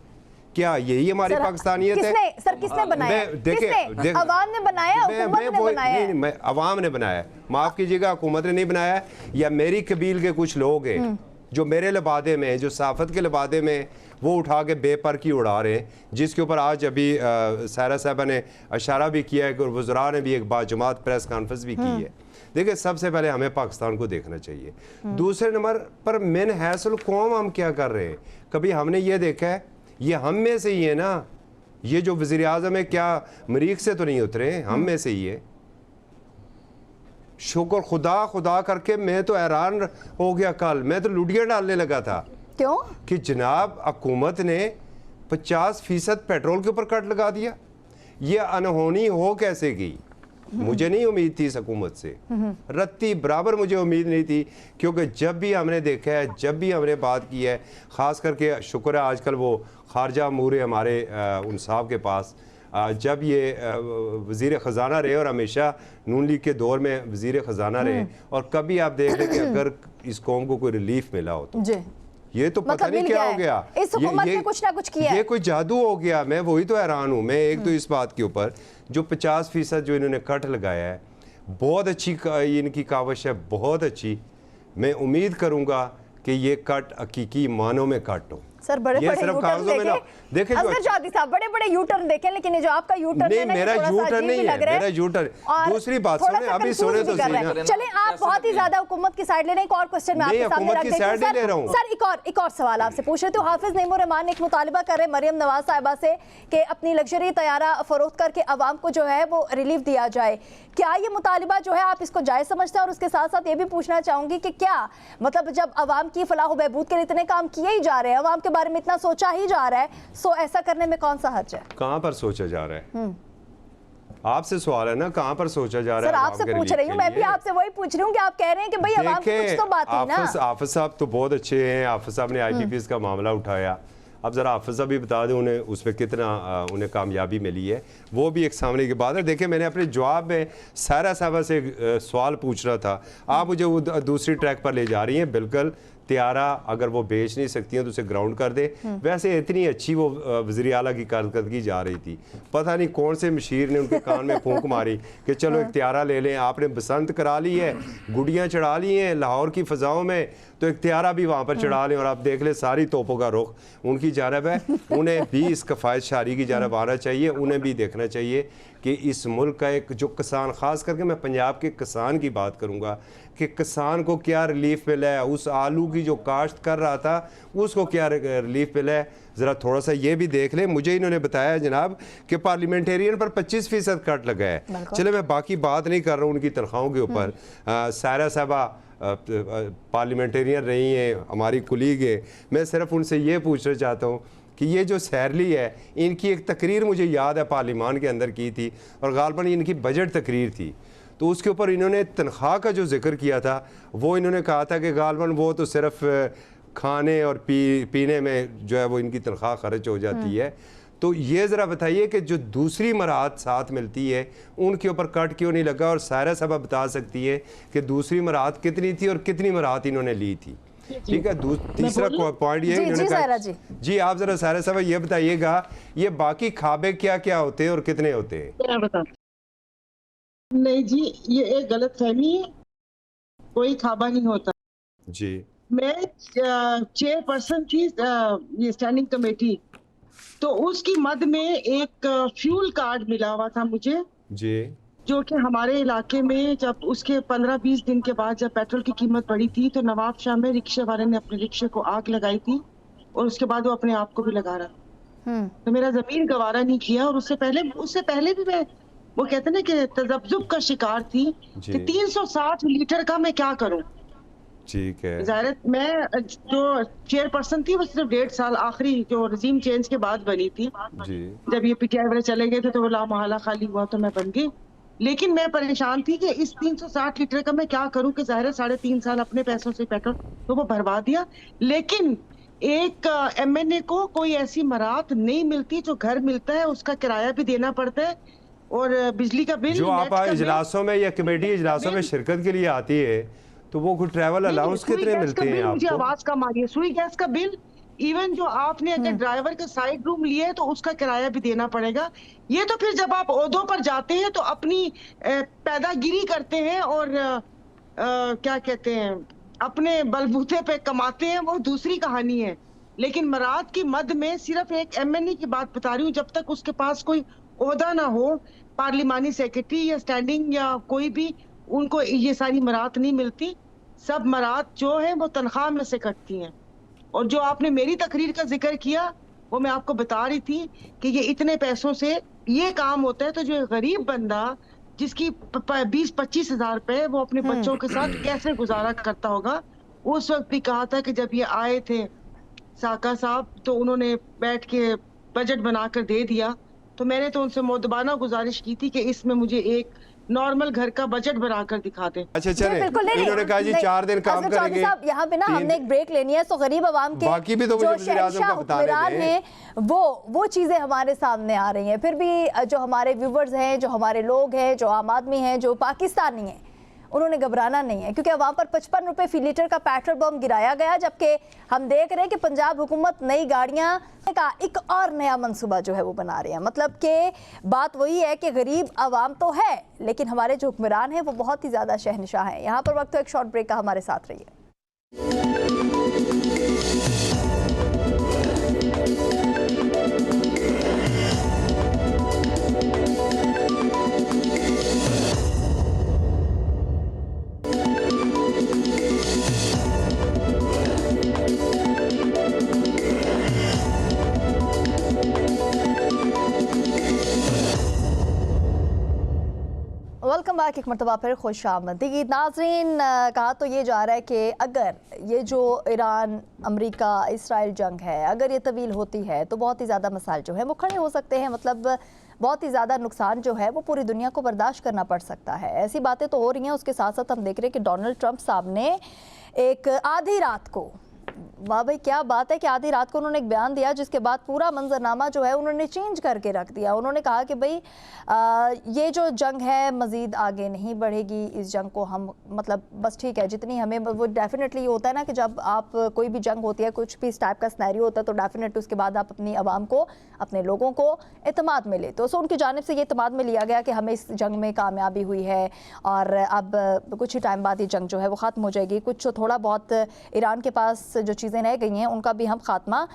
क्या यही हमारी पाकिस्तानियत है? सर किसने बनाया? किसने? अवाम ने बनाया, हुकूमत ने बनाया? नहीं, अवाम ने बनाया, माफ़ कीजिएगा, हुकूमत ने नहीं बनाया। या मेरी कबील के कुछ लोग हैं जो मेरे लबादे में, जो साफत के लबादे में, वो उठा के बेपर की उड़ा रहे हैं, जिसके ऊपर आज अभी सायरा साहबा ने इशारा भी किया है कि वज़रा ने भी एक बाजमात प्रेस कॉन्फ्रेंस भी की है। देखिए, सबसे पहले हमें पाकिस्तान को देखना चाहिए। दूसरे नंबर पर मिन हैसल कौम हम क्या कर रहे हैं? कभी हमने ये देखा है? ये हम में से ही है ना। ये जो वज़ीर-ए-आज़म है, क्या मरीख से तो नहीं उतरे, हम में से ही है। शुक्र खुदा करके मैं तो हैरान हो गया, कल मैं तो लुटियाँ डालने लगा था। क्यों? कि जनाब हुकूमत ने 50% पेट्रोल के ऊपर कट लगा दिया। ये अनहोनी हो कैसे गई? मुझे नहीं उम्मीद थी इस हुकूमत से, रत्ती बराबर मुझे उम्मीद नहीं थी, क्योंकि जब भी हमने देखा है, जब भी हमने बात की है, ख़ास करके शुक्र है आजकल वो खारजा अमूर हमारे उन साहब के पास, जब ये वज़ीर ख़जाना रहे और हमेशा नून लीग के दौर में वज़ीर ख़जाना रहे, और कभी आप देख लें कि अगर इस कौम को कोई रिलीफ मिला हो तो ये तो पता नहीं क्या हो गया। इस हुकूमत ने कुछ ना कुछ किया, ये कोई जादू हो गया। मैं वही तो हैरान हूँ। मैं एक तो इस बात के ऊपर जो 50% जो इन्होंने कट लगाया है, बहुत अच्छी इनकी काविश है, बहुत अच्छी। मैं उम्मीद करूँगा कि ये कट हकीकी मानों में कट हो। सर बड़े बड़े यूटर्न देखे, असगर चौधरी साहब बड़े बड़े यूटर्न देखे, लेकिन ये जो आपका यूटर्न है, मेरा यूटर्न नहीं है, मेरा यूटर्न। दूसरी बात सुने, अभी सुने तो सही। चले, आप बहुत ही ज्यादा हुकूमत की साइड ले रहे हैं। एक और क्वेश्चन मैं आपके सामने रख देती हूं सर, एक और सवाल आपसे पूछ रहे थे। हाफिज नईमुर रहमान एक मुतालिबा कर रहे मरियम नवाज साहिबा से कि अपनी लग्जरी तैयारा फरोख्त करके अवाम को जो है वो रिलीफ दिया जाए। क्या ये मुतालिबा जो है आप इसको जायज़ समझते हैं? और उसके साथ साथ ये भी पूछना चाहूंगी कि क्या मतलब जब अवाम की फलाह बहबूद के लिए इतने काम किए ही जा रहे हैं, अवाम के बारे में इतना सोचा ही जा रहा है, सो ऐसा करने में कौन सा हर्ज है? कहां पर सोचा जा रहा है? आपसे सवाल है ना, कहां पर सोचा जा रहा है? सर आपसे पूछ रही हूं, मैं भी आपसे वही पूछ रही हूं कि आप कह रहे हैं कि भाई अवाम की कुछ तो बात है ना। हाफिज साहब तो बहुत अच्छे हैं। हाफिज साहब ने IPPs का मामला उठाया। अब ज़रा हाफिज़ भी बता दें उन्हें उसमें कितना उन्हें कामयाबी मिली है, वो भी एक सामने की बात है। देखिए, मैंने अपने जवाब में सायरा साहबा से सवाल पूछ रहा था, आप मुझे वो दूसरी ट्रैक पर ले जा रही हैं। बिल्कुल त्यारा अगर वो बेच नहीं सकती हैं तो उसे ग्राउंड कर दे। वैसे इतनी अच्छी वो वज़ीर आला की कारकर्दगी जा रही थी, पता नहीं कौन से मशीर ने उनके कान में फूंक मारी कि चलो एक त्यारा ले लें, आपने बसंत करा ली है, गुड़ियाँ चढ़ा ली हैं लाहौर की फ़ज़ाओं में, तो एक त्यारा भी वहाँ पर चढ़ा लें और आप देख लें सारी तोपों का रुख उनकी जानब है। उन्हें भी इस कफ़ायत शारी की जानब आना चाहिए, उन्हें भी देखना चाहिए कि इस मुल्क का एक जो किसान, ख़ास करके मैं पंजाब के किसान की बात करूँगा कि किसान को क्या रिलीफ मिला है, उस आलू की जो काश्त कर रहा था उसको क्या रिलीफ मिला है, ज़रा थोड़ा सा ये भी देख लें। मुझे इन्होंने बताया जनाब कि पार्लियामेंटेरियन पर 25% कट लगा है। चले मैं बाकी बात नहीं कर रहा हूँ उनकी तनख्वाहों के ऊपर। सायरा साहबा पार्लियामेंटेरियन रही हैं, हमारी कुलीग है, मैं सिर्फ उनसे ये पूछना चाहता हूँ कि ये जो सैरली है, इनकी एक तकरीर मुझे याद है पार्लियामान के अंदर की थी और गालबन इनकी बजट तकरीर थी, तो उसके ऊपर इन्होंने तनख्वाह का जो जिक्र किया था वो इन्होंने कहा था कि गालबन वो तो सिर्फ खाने और पीने में जो है वो इनकी तनख्वाह खर्च हो जाती है। तो ये ज़रा बताइए कि जो दूसरी मराहत साथ मिलती है उनके ऊपर कट क्यों नहीं लगा, और सायरा साहब बता सकती है कि दूसरी मराहत कितनी थी और कितनी मराहत इन्होंने ली थी। ठीक है, तीसरा पॉइंट ये इन्होंने कहा जी, आप जरा सायरा साहब ये बताइएगा ये बाकी खाबे क्या क्या होते हैं और कितने होते हैं? नहीं जी, ये एक गलत फहमी है, कोई खाबा नहीं होता जी। मैं चेयरपर्सन थी ये स्टैंडिंग कमेटी, तो उसकी मद में एक फ्यूल कार्ड मिला हुआ था मुझे जी, जो कि हमारे इलाके में जब उसके 15-20 दिन के बाद जब पेट्रोल की कीमत बढ़ी थी तो नवाब शाह में रिक्शे वाले ने अपने रिक्शे को आग लगाई थी और उसके बाद वो अपने आप को भी लगा रहा। तो मेरा ज़मीर गवारा नहीं किया, और उससे पहले भी मैं वो कहते ना कि तजब्जुब का शिकार थी कि 360 लीटर का मैं क्या करूं। ठीक है, जाहिर है मैं जो चेयरपर्सन थी वो सिर्फ 1.5 साल आखिरी जो रजीम चेंज के बाद बनी थी जी। जब ये पीटीआई वाले चले गए थे तो वो लामहला खाली हुआ तो मैं बन गई। लेकिन मैं परेशान थी कि इस 360 लीटर का मैं क्या करूं कि जाहिर है 3.5 साल अपने पैसों से पेट्रोल तो वो भरवा दिया, लेकिन एक एमएनए को कोई ऐसी मराहत नहीं मिलती, जो घर मिलता है उसका किराया भी देना पड़ता है और बिजली का बिल। जो आप इजलासों में या कमेटी इजलासों में शिरकत के लिए आती है तो वो कुछ ट्रैवल अलाउंस कितने मिलते हैं आपको? मुझे आवाज कम आ रही है। सुई गैस का बिल, इवन जो आपने अगर ड्राइवर का साइड रूम लिया है तो उसका किराया भी देना पड़ेगा। ये तो फिर जब आप ओहदों पर जाते हैं तो अपनी पैदागिरी करते हैं और क्या कहते हैं अपने बलबूते पे कमाते हैं, वो दूसरी कहानी है। लेकिन मराहत की मद में सिर्फ एक एमएनए की बात बता रही हूँ, जब तक उसके पास कोई ओहदा ना हो, पार्लिमानी सेक्रेटरी या स्टैंडिंग या कोई भी, उनको ये सारी मराहत नहीं मिलती। सब मराहत जो है वो तनख्वाह में से कटती हैं। और जो आपने मेरी तकरीर का जिक्र किया वो मैं आपको बता रही थी कि ये इतने पैसों से ये काम होता है, तो जो गरीब बंदा जिसकी 20-25 हज़ार रुपए वो अपने बच्चों के साथ कैसे गुजारा करता होगा। उस वक्त भी कहा था कि जब ये आए थे साका साहब तो उन्होंने बैठ के बजट बनाकर दे दिया, तो मैंने तो उनसे मुद्दबाना गुजारिश की थी कि इसमें मुझे एक नॉर्मल घर का बजट बनाकर दिखा दे। अच्छा चले, इन्होंने कहा जी 4 दिन काम करेंगे। यहाँ पे ना हमने एक ब्रेक लेनी है, तो गरीब आवाम के बाकी भी तो जो शहंशाह हुक्मरान हैं वो चीजें हमारे सामने आ रही हैं। फिर भी जो हमारे व्यूवर्स हैं, जो हमारे लोग हैं, जो आम आदमी हैं, जो पाकिस्तानी हैं, उन्होंने घबराना नहीं है, क्योंकि वहां पर 55 रुपए फी लीटर का पेट्रोल बम गिराया गया, जबकि हम देख रहे हैं कि पंजाब हुकूमत नई गाड़ियां का एक और नया मंसूबा जो है वो बना रही है। मतलब कि बात वही है कि गरीब आवाम तो है, लेकिन हमारे जो हुक्मरान हैं वो बहुत ही ज्यादा शहंशाह हैं। यहाँ पर वक्त तो एक शॉर्ट ब्रेक का, हमारे साथ रहिए। वेलकम बैक, एक मरतबा फिर खुश आमदीद नाज़रीन। कहा तो ये जा रहा है कि अगर ये जो ईरान अमेरिका इसराइल जंग है अगर ये तवील होती है तो बहुत ही ज़्यादा मसाइल जो है वो खड़े हो सकते हैं। मतलब बहुत ही ज़्यादा नुकसान जो है वो पूरी दुनिया को बर्दाश्त करना पड़ सकता है। ऐसी बातें तो हो रही हैं। उसके साथ साथ हम देख रहे हैं कि डोनाल्ड ट्रंप साहब ने एक आधी रात को वाह भाई, क्या बात है कि आधी रात को उन्होंने एक बयान दिया जिसके बाद पूरा मंजरनामा जो है उन्होंने चेंज करके रख दिया। उन्होंने कहा कि भाई ये जो जंग है मज़ीद आगे नहीं बढ़ेगी, इस जंग को हम मतलब बस ठीक है जितनी हमें, वो डेफिनेटली होता है ना कि जब आप कोई भी जंग होती है, कुछ भी इस टाइप का सिनेरियो होता है तो डेफिनेटली उसके बाद आप अपनी आवाम को, अपने लोगों को एतमाद में लेते हो। सो उनकी जानिब से ये एतमाद में लिया गया कि हमें इस जंग में कामयाबी हुई है और अब कुछ ही टाइम बाद ये जंग जो है वो ख़त्म हो जाएगी। कुछ थोड़ा बहुत ईरान के पास जो चीज़ें रह गई हैं उनका भी हम खात्मा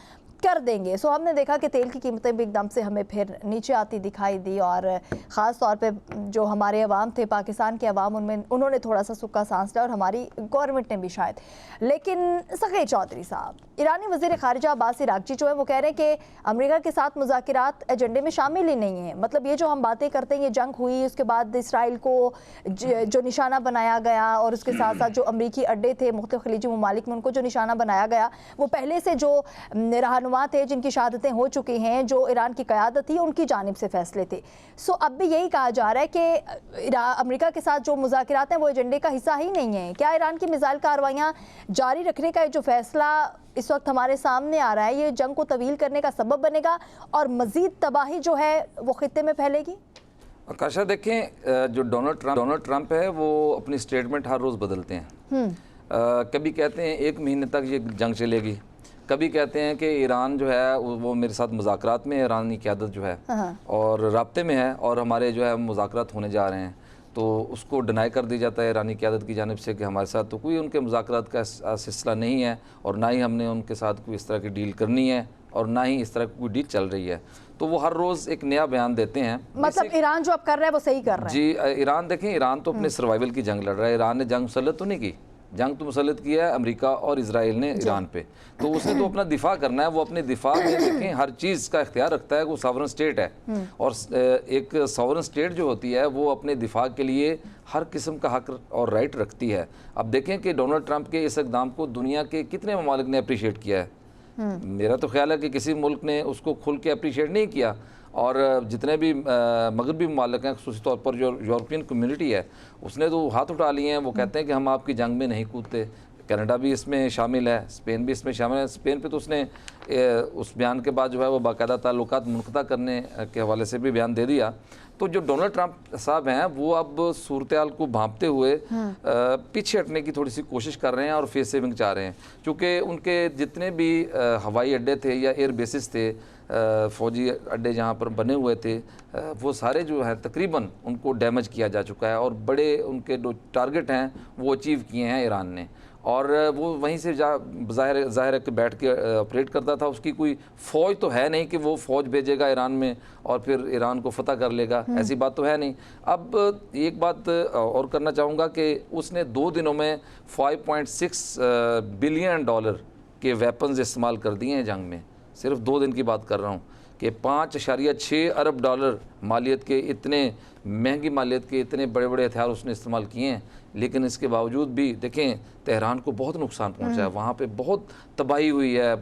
कर देंगे। सो हमने देखा कि तेल की कीमतें भी एकदम से हमें फिर नीचे आती दिखाई दी और ख़ास तौर पे जो हमारे अवाम थे, पाकिस्तान के अवाम, उनमें उन्होंने थोड़ा सा सुक्का सांस लिया और हमारी गवर्नमेंट ने भी शायद। लेकिन सग़ीर चौधरी साहब, ईरानी वज़ीर ख़ारिजा अब्बास अराग़ची जो है वो कह रहे हैं कि अमेरिका के साथ मुज़ाकरात एजेंडे में शामिल ही नहीं है। मतलब ये जो हम बातें करते हैं, ये जंग हुई उसके बाद इसराइल को जो निशाना बनाया गया और उसके साथ साथ जो अमरीकी अड्डे थे मुख्तलिफ़ खलीजी ममालिक में उनको जो निशाना बनाया गया, वो पहले से जो रहनुमा थे जिनकी शहादतें हो चुकी हैं, जो ईरान की क़यादत थी, उनकी जानिब से फैसले थे। सो अब भी यही कहा जा रहा है कि अमेरिका के साथ जो मुज़ाकरात हैं वो एजेंडे का हिस्सा ही नहीं है। क्या ईरान की मिसाइल कार्रवाइयाँ जारी रखने का जो फैसला इस वक्त हमारे सामने आ रहा है ये जंग को तवील करने का सबब बनेगा और मज़ीद तबाही जो है वो खित्ते में फैलेगी? आकाशा, देखें जो डोनाल्ड ट्रंप है वो अपनी स्टेटमेंट हर रोज़ बदलते हैं। कभी कहते हैं 1 महीने तक ये जंग चलेगी, कभी कहते हैं कि ईरान जो है वो मेरे साथ मुज़ाकरात में, ईरानी क़यादत जो है और राब्ते में है और हमारे जो है मुज़ाकरात होने जा रहे हैं, तो उसको डिनाई कर दी जाता है ईरानी क़यादत की जानिब से कि हमारे साथ तो कोई उनके मुज़ाकरात का सिलसिला नहीं है और ना ही हमने उनके साथ कोई इस तरह की डील करनी है और ना ही इस तरह की कोई डील चल रही है। तो वो हर रोज़ एक नया बयान देते हैं। मतलब ईरान जो अब कर रहा है वो सही कर रहा है? जी, ईरान देखें, ईरान तो अपने सर्वाइवल की जंग लड़ रहा है। ईरान ने जंग मुसल्लत तो नहीं की, जंग तो मुसल्लत किया है अमेरिका और इजराइल ने ईरान पे, तो उसने तो अपना दिफा करना है। वो अपने दिफा में देखें हर चीज़ का इख्तियार रखता है, वो सॉवरन स्टेट है और एक सॉवरन स्टेट जो होती है वो अपने दिफा के लिए हर किस्म का हक और राइट रखती है। अब देखें कि डोनाल्ड ट्रंप के इस इक़दाम को दुनिया के कितने ममालिक ने अप्रीशिएट किया है। मेरा तो ख्याल है कि किसी मुल्क ने उसको खुल के अप्रीशिएट नहीं किया और जितने भी मगरबी ममालिक हैं, ख़ुसूसी तौर पर जो यूरोपियन कम्युनिटी है, उसने तो हाथ उठा लिए हैं। वो कहते हैं कि हम आपकी जंग में नहीं कूदते। कनाडा भी इसमें शामिल है, स्पेन भी इसमें शामिल है। स्पेन पे तो उसने उस बयान के बाद जो है वो बाकायदा ताल्लुकात मुनक़ता करने के हवाले से भी बयान दे दिया। तो जो डोनाल्ड ट्रंप साहब हैं वो अब सूरत हाल को भांपते हुए पीछे हटने की थोड़ी सी कोशिश कर रहे हैं और फेस सेविंग चाह रहे हैं, क्योंकि उनके जितने भी हवाई अड्डे थे या एयर बेसिस थे, फ़ौजी अड्डे जहाँ पर बने हुए थे, वो सारे जो है तकरीबन उनको डैमेज किया जा चुका है और बड़े उनके जो टारगेट हैं वो अचीव किए हैं ईरान ने। और वो वहीं से ज़ाहिर है कि बैठ के ऑपरेट करता था। उसकी कोई फ़ौज तो है नहीं कि वो फ़ौज भेजेगा ईरान में और फिर ईरान को फतह कर लेगा, ऐसी बात तो है नहीं। अब एक बात और करना चाहूँगा कि उसने 2 दिनों में $5.6 बिलियन के वेपन्स इस्तेमाल कर दिए हैं जंग में। सिर्फ 2 दिन की बात कर रहा हूँ कि $5.6 अरब मालियत के, इतने महंगी मालियत के इतने बड़े बड़े हथियार उसने इस्तेमाल किए हैं। लेकिन इसके बावजूद भी देखें तेहरान को बहुत नुकसान पहुंचा है, वहाँ पे बहुत तबाही हुई है,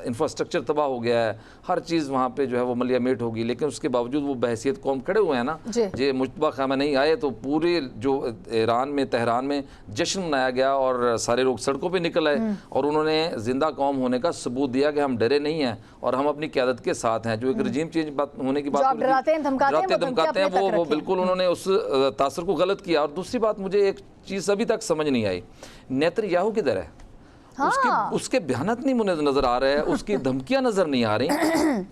इंफ्रास्ट्रक्चर तबाह हो गया है, हर चीज़ वहाँ पे जो है वो मलियामेट होगी। लेकिन उसके बावजूद वो बहसीत कौम खड़े हुए हैं ना, जे मुश्तबा ख़ामेनी आए तो पूरे जो ईरान में तेहरान में जश्न मनाया गया और सारे लोग सड़कों पर निकल आए और उन्होंने ज़िंदा कौम होने का सबूत दिया कि हम डरे नहीं हैं और हम अपनी क़यादत के साथ हैं। जो एक रजीम चेंज होने की बात डराते धमकाते हैं, वो बिल्कुल उन्होंने उस तासर को गलत किया। और दूसरी बात, मुझे एक चीज़ अभी तक समझ नहीं आई, नेतन्याहू किधर है? उसके बयानात नहीं मुझे नजर आ रहे हैं, उसकी धमकियां नजर नहीं आ रही,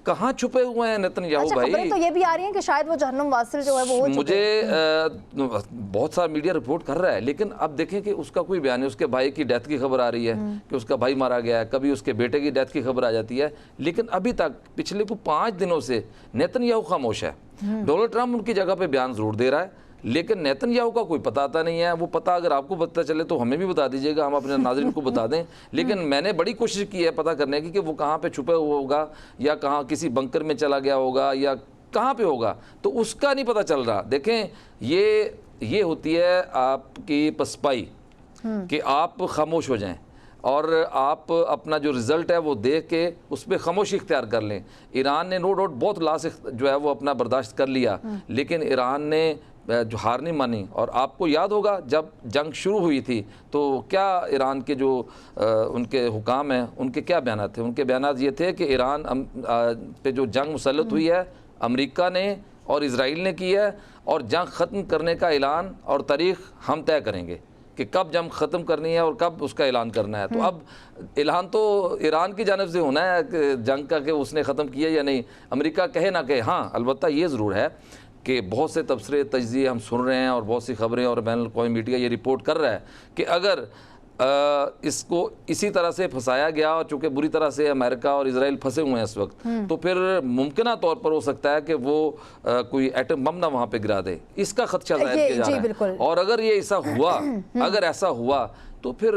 कहाँ छुपे हुए हैं नेतन्याहू भाई? तो ये भी आ रही है कि शायद वो जहन्नुम वासिल जो है वो हो चुके। मुझे बहुत सारा मीडिया रिपोर्ट कर रहा है, लेकिन अब देखें कि उसका कोई बयान नहीं। उसके भाई की डेथ की खबर आ रही है कि उसका भाई मारा गया है, कभी उसके बेटे की डेथ की खबर आ जाती है, लेकिन अभी तक पिछले को 5 दिनों से नेतन्याहू खामोश है। डोनाल्ड ट्रंप उनकी जगह पे बयान जरूर दे रहा है, लेकिन नेतन्याहू का कोई पता आता नहीं है। वो पता अगर आपको पता चले तो हमें भी बता दीजिएगा, हम अपने नाज़रीन को बता दें। लेकिन मैंने बड़ी कोशिश की है पता करने की कि वो कहाँ पे छुपा हुआ होगा या कहाँ किसी बंकर में चला गया होगा या कहाँ पे होगा, तो उसका नहीं पता चल रहा। देखें ये होती है आपकी पसपाई कि आप खामोश हो जाएं और आप अपना जो रिज़ल्ट है वो देख के उस पर खामोशी इख्तियार कर लें। ईरान ने नो डाउट बहुत लॉस जो है वो अपना बर्दाश्त कर लिया, लेकिन ईरान ने जो हार नहीं मानी। और आपको याद होगा जब जंग शुरू हुई थी तो क्या ईरान के जो उनके हुकाम हैं उनके क्या बयान थे? उनके बयान ये थे कि ईरान पे जो जंग मुसल्लत हुई है अमेरिका ने और इजराइल ने की है, और जंग ख़त्म करने का ऐलान और तारीख़ हम तय करेंगे कि कब जंग ख़त्म करनी है और कब उसका ऐलान करना है। तो अब ऐलान तो ईरान की जानब से होना है कि जंग का कि उसने ख़त्म किया या नहीं, अमेरिका कहे ना कहे। हाँ, अलबत्ता ये ज़रूर है कि बहुत से तबसरे तजज़िये हम सुन रहे हैं और बहुत सी खबरें और बैनुल-अक़वामी मीडिया ये रिपोर्ट कर रहा है कि अगर इसको इसी तरह से फंसाया गया, और चूँकि बुरी तरह से अमेरिका और इजराइल फंसे हुए हैं इस वक्त, तो फिर मुमकिना तौर पर हो सकता है कि वो कोई एटम बम ना वहाँ पे गिरा दे। इसका खदशा जाहिर किया जा रहा है। और अगर ये ऐसा हुआ, अगर ऐसा हुआ तो फिर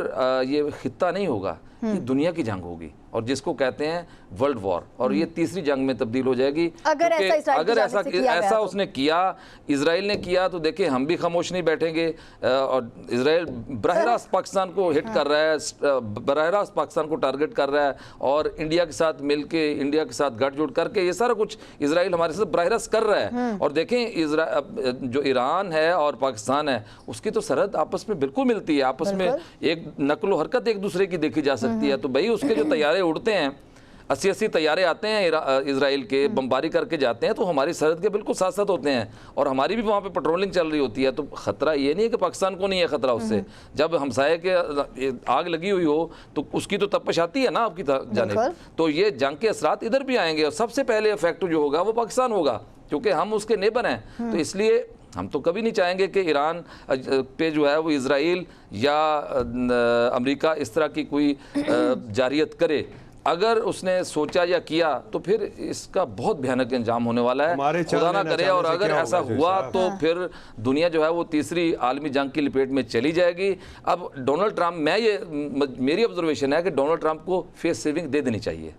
ये खित्ता नहीं होगा, ये दुनिया की जंग होगी और जिसको कहते हैं वर्ल्ड वॉर, और ये तीसरी जंग में तब्दील हो जाएगी। अगर ऐसा उसने किया, इजराइल ने किया, तो देखिए हम भी खामोश नहीं बैठेंगे। और इजराइल बराह रास्त पाकिस्तान को हिट कर रहा है, बराह रास्त पाकिस्तान को टारगेट कर रहा है, और इंडिया के साथ मिलके, इंडिया के साथ गठजोड़ करके ये सारा कुछ इजराइल हमारे साथ बराह रास्त कर रहा है। और देखें जो ईरान है और पाकिस्तान है उसकी तो सरहद आपस में बिल्कुल मिलती है, आपस में एक नकलो हरकत एक दूसरे की देखी जा सकती है। तो भाई उसके जो तैयारे उड़ते हैं, 80-80 तैयारे आते हैं इजराइल के, बमबारी करके जाते हैं, तो हमारी सरहद के बिल्कुल साथ साथ होते हैं और हमारी भी वहाँ पे पेट्रोलिंग चल रही होती है। तो खतरा ये नहीं है कि पाकिस्तान को नहीं है खतरा उससे। जब हमसाये के आग लगी हुई हो तो उसकी तो तपश आती है ना आपकी जानिब। तो ये जंग के असरात इधर भी आएंगे और सबसे पहले इफेक्ट जो होगा वो पाकिस्तान होगा, क्योंकि हम उसके नेबर हैं। तो इसलिए हम तो कभी नहीं चाहेंगे कि ईरान पे जो है वो इजराइल या अमेरिका इस तरह की कोई जारियत करे। अगर उसने सोचा या किया तो फिर इसका बहुत भयानक अंजाम होने वाला है, खुदा ना करे। और अगर ऐसा हुआ तो फिर दुनिया जो है वो तीसरी आलमी जंग की लपेट में चली जाएगी। अब डोनाल्ड ट्रंप, मेरी ऑब्जर्वेशन है कि डोनाल्ड ट्रंप को फेस सेविंग दे देनी चाहिए,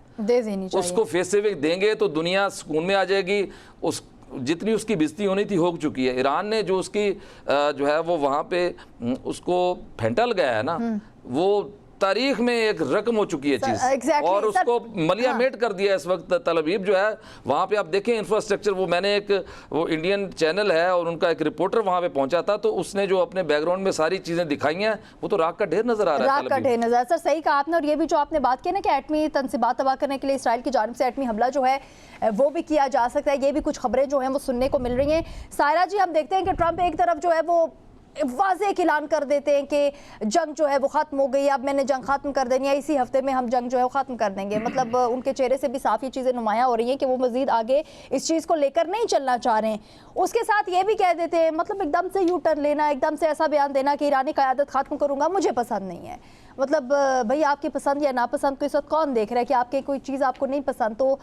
उसको फेस सेविंग देंगे तो दुनिया सुकून में आ जाएगी। उस जितनी उसकी बेइज्जती होनी थी हो चुकी है। ईरान ने जो उसकी जो है वो वहाँ पे उसको फेंटा लगाया है ना, वो तारीख में एक रकम हो चुकी है चीज, और उसको मलियामेट कर दिया इस वक्त। तल अबीब जो है वहाँ पे आप देखें इंफ्रास्ट्रक्चर, मैंने एक वो इंडियन चैनल है और उनका एक रिपोर्टर वहाँ पे पहुंचा था, तो उसने जो अपने बैकग्राउंड में सारी चीजें दिखाई हैं वो तो राख का ढेर नजर आ रहा है। राख का ढेर नजर। सर सही कहा आपने। और ये भी जो आपने बात की ना कि एटमी तनसीबात तबाह करने के लिए इसराइल की जानिब से एटमी हमला जो है वो भी किया जा सकता है, ये भी कुछ खबरें जो हैं वो सुनने को मिल रही हैं। सायरा जी, हम देखते हैं कि ट्रंप एक तरफ जो है वो वाज़ेह ऐलान कर देते हैं कि जंग जो है वो ख़त्म हो गई, अब मैंने जंग ख़त्म कर देनी है, इसी हफ्ते में हम जंग जो है वो ख़त्म कर देंगे। मतलब उनके चेहरे से भी साफ ये चीज़ें नुमायाँ हो रही हैं कि वो मज़ीद आगे इस चीज़ को लेकर नहीं चलना चाह रहे हैं। उसके साथ ये भी कह देते हैं, मतलब एकदम से यू टर्न लेना, एकदम से ऐसा बयान देना कि ईरानी क़यादत ख़त्म करूँगा, मुझे पसंद नहीं है। मतलब भाई आपकी पसंद या नापसंद को इस वक्त कौन देख रहा है कि आपके कोई चीज़ आपको नहीं पसंद तो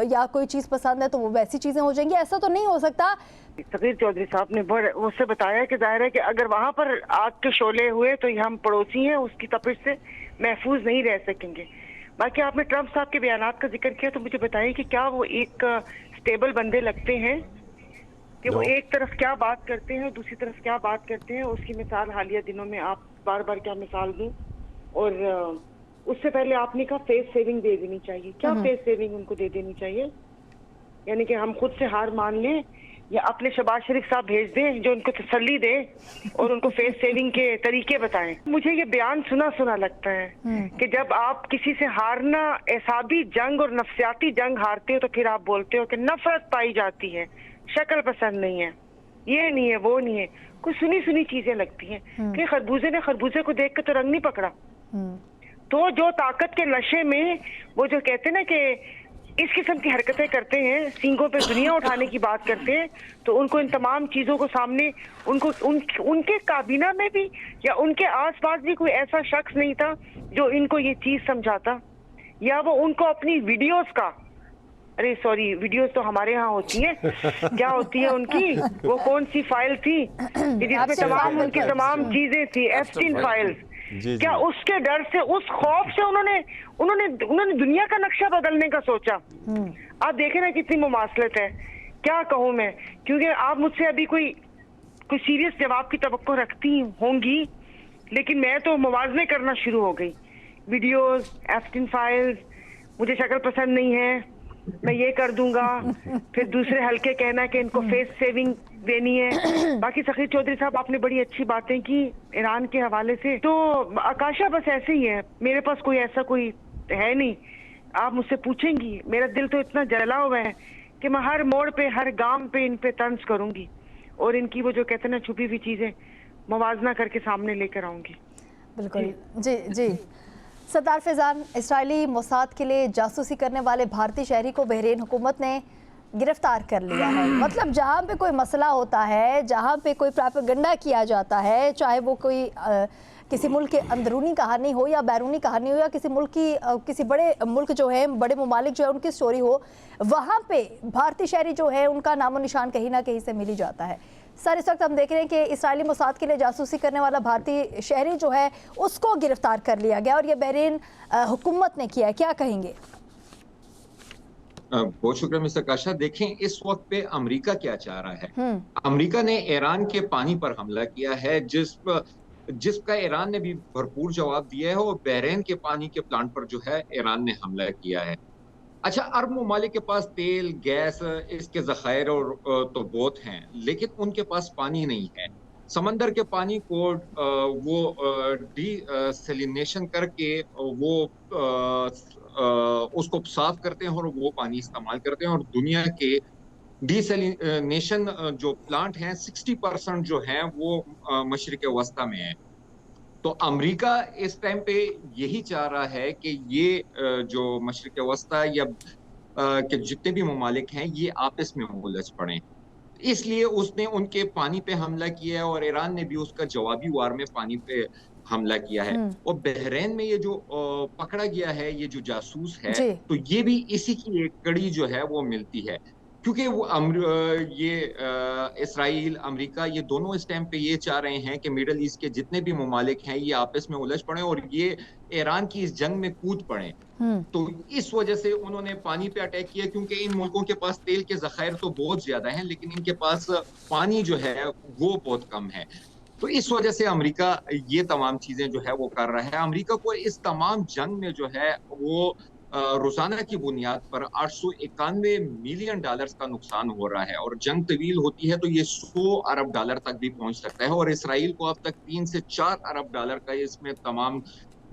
या कोई चीज़ पसंद है तो वो वैसी चीज़ें हो जाएंगी, ऐसा तो नहीं हो सकता। सगीर चौधरी साहब ने उससे बताया कि जाहिर है कि अगर वहाँ पर आग के शोले हुए तो हम पड़ोसी हैं, उसकी तपिश से महफूज नहीं रह सकेंगे। बाकी आपने ट्रंप साहब के बयानात का जिक्र किया, तो मुझे बताइए कि क्या वो एक स्टेबल बंदे लगते हैं कि वो एक तरफ क्या बात करते हैं दूसरी तरफ क्या बात करते हैं। उसकी मिसाल हालिया दिनों में आप बार बार क्या मिसाल दूं। और उससे पहले आपने कहा फेस सेविंग दे देनी चाहिए। क्या फेस सेविंग उनको दे देनी चाहिए? यानी कि हम खुद से हार मान लें या अपने शहबाज शरीफ साहब भेज दें जो उनको तसल्ली दे और उनको फेस सेविंग के तरीके बताएं। मुझे ये बयान सुना सुना लगता है कि जब आप किसी से हारना, एसाबी जंग और नफ्सियाती जंग हारते हो तो फिर आप बोलते हो कि नफरत पाई जाती है, शक्ल पसंद नहीं है, ये नहीं है, वो नहीं है। कुछ सुनी सुनी चीजें लगती हैं कि खरबूजे ने खरबूजे को देख के तो रंग नहीं पकड़ा। तो जो ताकत के नशे में वो जो कहते हैं ना कि इस किस्म की हरकतें करते हैं, सींगों पे दुनिया उठाने की बात करते हैं, तो उनको इन तमाम चीजों को सामने उनके काबीना में भी या उनके आसपास भी कोई ऐसा शख्स नहीं था जो इनको ये चीज समझाता, या वो उनको अपनी वीडियोस का, अरे सॉरी वीडियोस तो हमारे यहाँ होती है, क्या होती है उनकी, वो कौन सी फाइल थी जिसमें तमाम उनकी तमाम चीजें थी, एप्स्टीन फाइल्स, क्या उसके डर से, उस खौफ से उन्होंने दुनिया का नक्शा बदलने का सोचा? आप देखें ना कितनी मुमासलत है। क्या कहूँ मैं, क्योंकि आप मुझसे अभी कोई सीरियस जवाब की तवक्को रखती होंगी, लेकिन मैं तो मुवाज़ने करना शुरू हो गई। वीडियोस, एप्स्टीन फाइल्स, मुझे शक्ल पसंद नहीं है, मैं ये कर दूंगा, फिर दूसरे हल्के कहना कि इनको फेस सेविंग देनी है। बाकी सखी चौधरी साहब आपने बड़ी अच्छी बातें की ईरान के हवाले से। तो आकाशा बस ऐसे ही है, मेरे पास कोई ऐसा कोई है नहीं। आप मुझसे पूछेंगी, मेरा दिल तो इतना जला हुआ है कि मैं हर मोड़ पे हर गांव पे इन पे तंज करूंगी और इनकी वो जो कहते हैं ना छुपी हुई चीजें मुवाजना करके सामने लेकर आऊंगी। बिल्कुल जी जी। सरदार फैजान, इस्राएली मोसाद के लिए जासूसी करने वाले भारतीय शहरी को बहरीन हुकूमत ने गिरफ्तार कर लिया है। मतलब जहाँ पे कोई मसला होता है, जहाँ पे कोई प्रोपेगेंडा किया जाता है, चाहे वो कोई किसी मुल्क की अंदरूनी कहानी हो या बैरूनी कहानी हो या किसी मुल्क की किसी बड़े मुल्क जो है, बड़े ममालिक जो है उनकी स्टोरी हो, वहाँ पे भारतीय शहरी जो है उनका नामो निशान कहीं ना कहीं से मिल ही जाता है। सर, इस वक्त हम देख रहे हैं कि इस्राएली मोसाद के लिए जासूसी करने वाला भारतीय शहरी जो है उसको गिरफ्तार कर लिया गया और ये बहरीन हुकूमत ने किया है, क्या कहेंगे? बहुत शुक्रिया मिस्टर काशा। देखें इस वक्त पे अमेरिका क्या चाह रहा है। अमेरिका ने ईरान के पानी पर हमला किया है, जिसका ईरान ने भी भरपूर जवाब दिया है, और बहरीन के पानी के प्लांट पर जो है ईरान ने हमला किया है। अच्छा, अरब ममालिक के पास तेल, गैस, इसके जखायर और तो बहुत हैं, लेकिन उनके पास पानी नहीं है। समंदर के पानी को वो डीसैलिनेशन करके वो उसको साफ करते हैं और वो पानी इस्तेमाल करते हैं। और दुनिया के डीसैलिनेशन जो प्लांट हैं 60% जो हैं वो मशरिक वस्ता में है। तो अमेरिका इस टाइम पे यही चाह रहा है कि ये जो मशरिक वस्ता या के जितने भी ममालिक हैं ये आपस में उलझ पड़े, इसलिए उसने उनके पानी पे हमला किया है और ईरान ने भी उसका जवाबी वार में पानी पे हमला किया है। और बहरीन में ये जो पकड़ा गया है, ये जो जासूस है, तो ये भी इसी की एक कड़ी जो है वो मिलती है, क्योंकि वो इसराइल, अमेरिका, ये दोनों इस टाइम पे ये चाह रहे हैं कि मिडल ईस्ट के जितने भी ममालिक हैं ये आपस में उलझ पड़े और ये ईरान की इस जंग में कूद पड़े। तो इस वजह से उन्होंने पानी पे अटैक किया, क्योंकि इन मुल्कों के पास तेल के जखायर तो बहुत ज्यादा हैं, लेकिन इनके पास पानी जो है वो बहुत कम है। तो इस वजह से अमेरिका ये तमाम चीजें जो है वो कर रहा है। अमेरिका को इस तमाम जंग में जो है वो रोजाना की बुनियाद पर $891 मिलियन का नुकसान हो रहा है, और जंग तवील होती है तो ये $100 अरब तक भी पहुंच सकता है। और इसराइल को अब तक $3 से $4 अरब का इसमें तमाम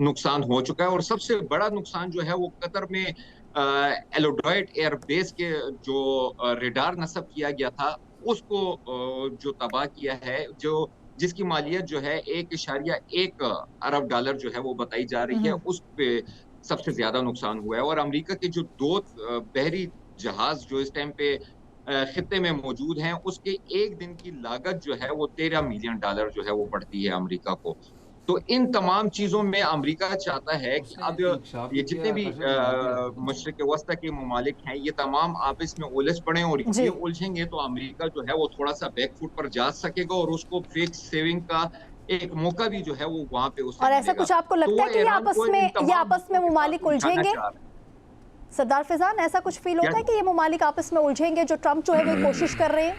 नुकसान हो चुका है। और सबसे बड़ा नुकसान जो है वो कतर में एलोडॉइड एयरबेस के जो रेडार नस्ब किया गया था उसको जो तबाह किया है, जिसकी मालियत जो है $1.1 अरब जो है वो बताई जा रही है, उस पे सबसे ज्यादा नुकसान हुआ है। और अमेरिका के जो 2 बहरी जहाज जो इस टाइम पे खित्ते में मौजूद हैं, उसके एक दिन की लागत जो है वो $13 मिलियन जो है वो पड़ती है अमेरिका को। तो इन तमाम चीजों में अमेरिका चाहता है कि अब ये जितने भी मशरिक वस्ता के ममालिक हैं ये तमाम आपस में उलझ पड़े, और ये उलझेंगे तो अमेरिका जो है वो थोड़ा सा बैकफुट पर जा सकेगा और उसको फिक्स सेविंग का एक मौका भी जो है वो वहां पे उसे और ऐसा कुछ आपको लगता है कि ये आपस में ममालिक उलझेंगे? सरदार फैजान, ऐसा कुछ फील होता है कि ये ममालिक आपस में उलझेंगे जो ट्रंप जो है वो कोशिश कर रहे हैं?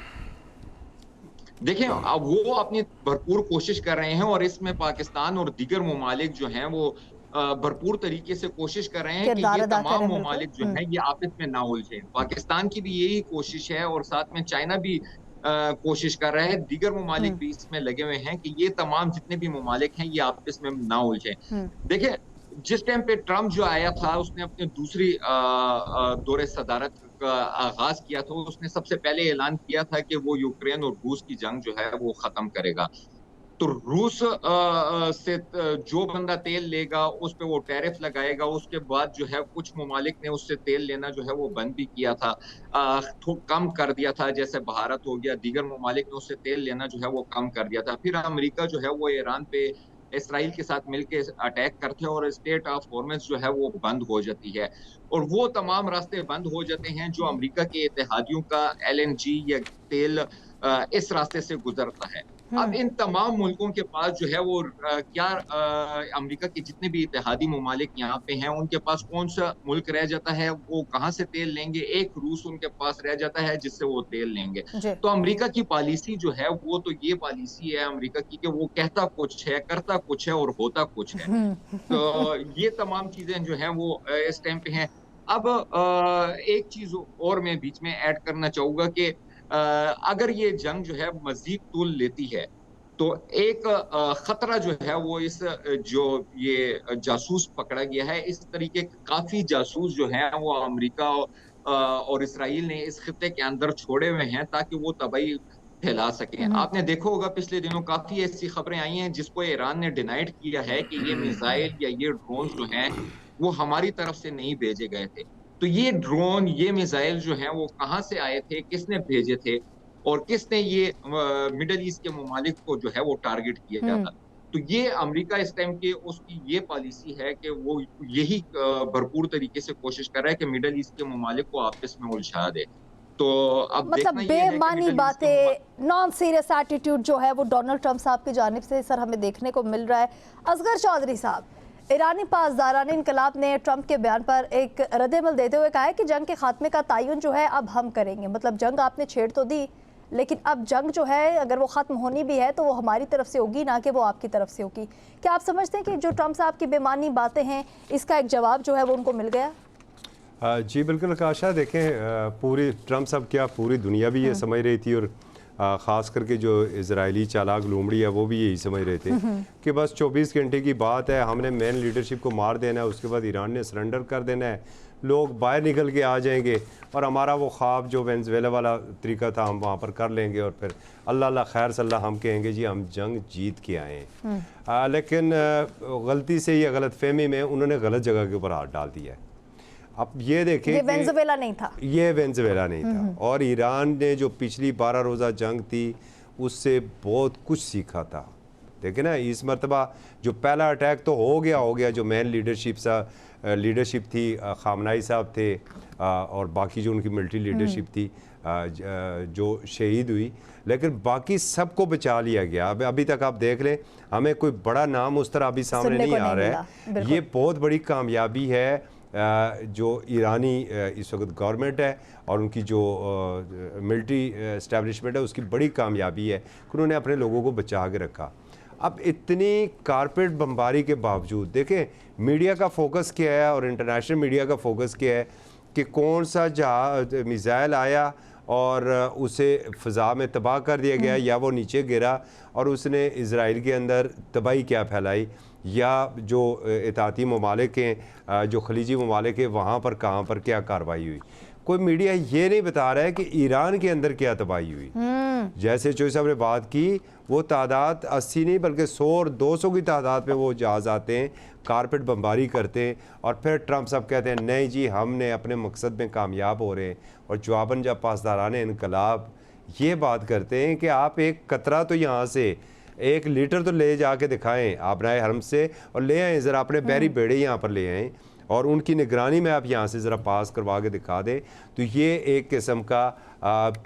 देखें, अब वो अपनी भरपूर कोशिश कर रहे हैं और इसमें पाकिस्तान और दीगर ममालिक जो हैं वो भरपूर तरीके से कोशिश कर रहे हैं कि ये तमाम ममालिक जो हैं ये आपस में ना उलझें। पाकिस्तान की भी यही कोशिश है और साथ में चाइना भी कोशिश कर रहा है, दीगर ममालिक भी इसमें लगे हुए हैं कि ये तमाम जितने भी ममालिक हैं ये आपस में ना उलझें। देखिए, जिस टाइम पे ट्रंप जो आया था उसने अपनी दूसरी दौरे सदारत का आगाज किया था, उसने सबसे पहले ऐलान किया था कि वो यूक्रेन और रूस की जंग जो है वो खत्म करेगा। तो रूस से जो बंदा तेल लेगा उस पे वो टैरिफ लगाएगा। उसके बाद जो है कुछ ममालिक ने उससे तेल लेना जो है वो बंद भी किया था, कम कर दिया था, जैसे भारत हो गया, दीगर ममालिक ने उससे तेल लेना जो है वो कम कर दिया था। फिर अमेरिका जो है वो ईरान पे इसराइल के साथ मिलकर अटैक करते हैं और स्टेट ऑफ हॉर्मुज़ जो है वो बंद हो जाती है, और वो तमाम रास्ते बंद हो जाते हैं जो अमेरिका के इत्तेहादियों का LNG या तेल इस रास्ते से गुजरता है। अब इन तमाम मुल्कों के पास जो है वो क्या अमेरिका के जितने भी इत्तेहादी ममालिक यहाँ पे हैं उनके पास कौन सा मुल्क रह जाता है, वो कहाँ से तेल लेंगे? एक रूस उनके पास रह जाता है जिससे वो तेल लेंगे। तो अमेरिका की पॉलिसी जो है वो तो ये पॉलिसी है अमेरिका की कि वो कहता कुछ है, करता कुछ है और होता कुछ है। तो ये तमाम चीजें जो है वो इस टाइम पे हैं। अब एक चीज और मैं बीच में ऐड करना चाहूंगा कि अगर ये जंग जो है मजीद तूल लेती है तो एक खतरा जो है वो इस जो ये जासूस पकड़ा गया है, इस तरीके के काफी जासूस जो हैं वो अमेरिका और इसराइल ने इस खित्ते के अंदर छोड़े हुए हैं ताकि वो तबाही फैला सकें। आपने देखा होगा पिछले दिनों काफी ऐसी खबरें आई हैं जिसको ईरान ने डिनाइड किया है कि ये मिसाइल या ये ड्रोन जो हैं वो हमारी तरफ से नहीं भेजे गए थे। तो ये ड्रोन, ये मिसाइल जो हैं वो कहाँ से आए थे, किसने भेजे थे और किसने ये मिडल ईस्ट के ममालिक को जो है वो टारगेट किया था। तो ये अमेरिका इस टाइम के उसकी ये पॉलिसी है कि वो यही भरपूर तरीके से कोशिश कर रहा है कि मिडल ईस्ट के ममालिक को आपस में उलझा दे। तो अब मतलब बेमानी बातें, नॉन सीरियस एटीट्यूड जो है वो डोनाल्ड ट्रंप साहब की जानिब से सर हमें देखने को मिल रहा है। असगर चौधरी साहब, ईरानी पासदाराने इनकलाब ने ट्रंप के बयान पर एक रद्द-ए-अमल देते हुए कहा है कि जंग के खात्मे का तयन जो है अब हम करेंगे। मतलब जंग आपने छेड़ तो दी, लेकिन अब जंग जो है अगर वो ख़त्म होनी भी है तो वो हमारी तरफ से होगी, ना कि वो आपकी तरफ से होगी। क्या आप समझते हैं कि जो ट्रंप साहब की बेमानी बातें हैं इसका एक जवाब जो है वो उनको मिल गया? जी बिल्कुल आकाशा, देखें पूरी ट्रंप साहब क्या पूरी दुनिया भी ये समझ रही थी और ख़ास करके जो इजरायली चालाक लोमड़ी है वो भी यही समझ रहे थे कि बस 24 घंटे की बात है, हमने मेन लीडरशिप को मार देना है, उसके बाद ईरान ने सरेंडर कर देना है, लोग बाहर निकल के आ जाएंगे और हमारा वो ख्वाब जो वेनेजुएला वाला तरीका था हम वहाँ पर कर लेंगे और फिर अल्लाह अल्लाह खैर सल्ला हम कहेंगे जी हम जंग जीत के आए हैं। लेकिन गलती से या गलतफहमी में उन्होंने गलत जगह के ऊपर हाथ डाल दिया है। अब ये देखें ये वेनेजुएला नहीं था, ये वेनेजुएला नहीं था और ईरान ने जो पिछली 12 रोज़ा जंग थी उससे बहुत कुछ सीखा था। देखें ना, इस मरतबा जो पहला अटैक तो हो गया जो मेन लीडरशिप थी, खामनाई साहब थे और बाकी जो उनकी मिलिट्री लीडरशिप थी जो शहीद हुई, लेकिन बाकी सबको बचा लिया गया। अब अभी तक आप देख लें हमें कोई बड़ा नाम उस तरह अभी सामने नहीं आ रहा है। ये बहुत बड़ी कामयाबी है जो ईरानी इस वक्त गवर्नमेंट है और उनकी जो मिलिट्री एस्टेब्लिशमेंट है उसकी बड़ी कामयाबी है कि उन्होंने अपने लोगों को बचा के रखा। अब इतनी कारपेट बमबारी के बावजूद देखें मीडिया का फोकस क्या है और इंटरनेशनल मीडिया का फोकस क्या है कि कौन सा मिसाइल आया और उसे फ़ज़ा में तबाह कर दिया गया या वो नीचे गिरा और उसने इजराइल के अंदर तबाही क्या फैलाई, या जो इताती ममालिक हैं जो खलीजी ममालिक हैं वहाँ पर कहाँ पर क्या कार्रवाई हुई। कोई मीडिया ये नहीं बता रहा है कि ईरान के अंदर क्या तबाही हुई। जैसे चोई साहब ने बात की, वो तादाद 80 नहीं बल्कि 100 और 200 की तादाद में वो जहाज़ आते हैं, कारपेट बमबारी करते हैं और फिर ट्रंप साहब कहते हैं नहीं जी हमने अपने मकसद में कामयाब हो रहे हैं। और जवाबन जब पासदाराने इनकलाब ये बात करते हैं कि आप एक कतरा तो यहाँ से 1 लीटर तो ले जाके दिखाएं आबनाए हरम से और ले आएँ ज़रा अपने बहरी बेड़े यहाँ पर ले आएँ और उनकी निगरानी में आप यहाँ से ज़रा पास करवा के दिखा दें। तो ये एक किस्म का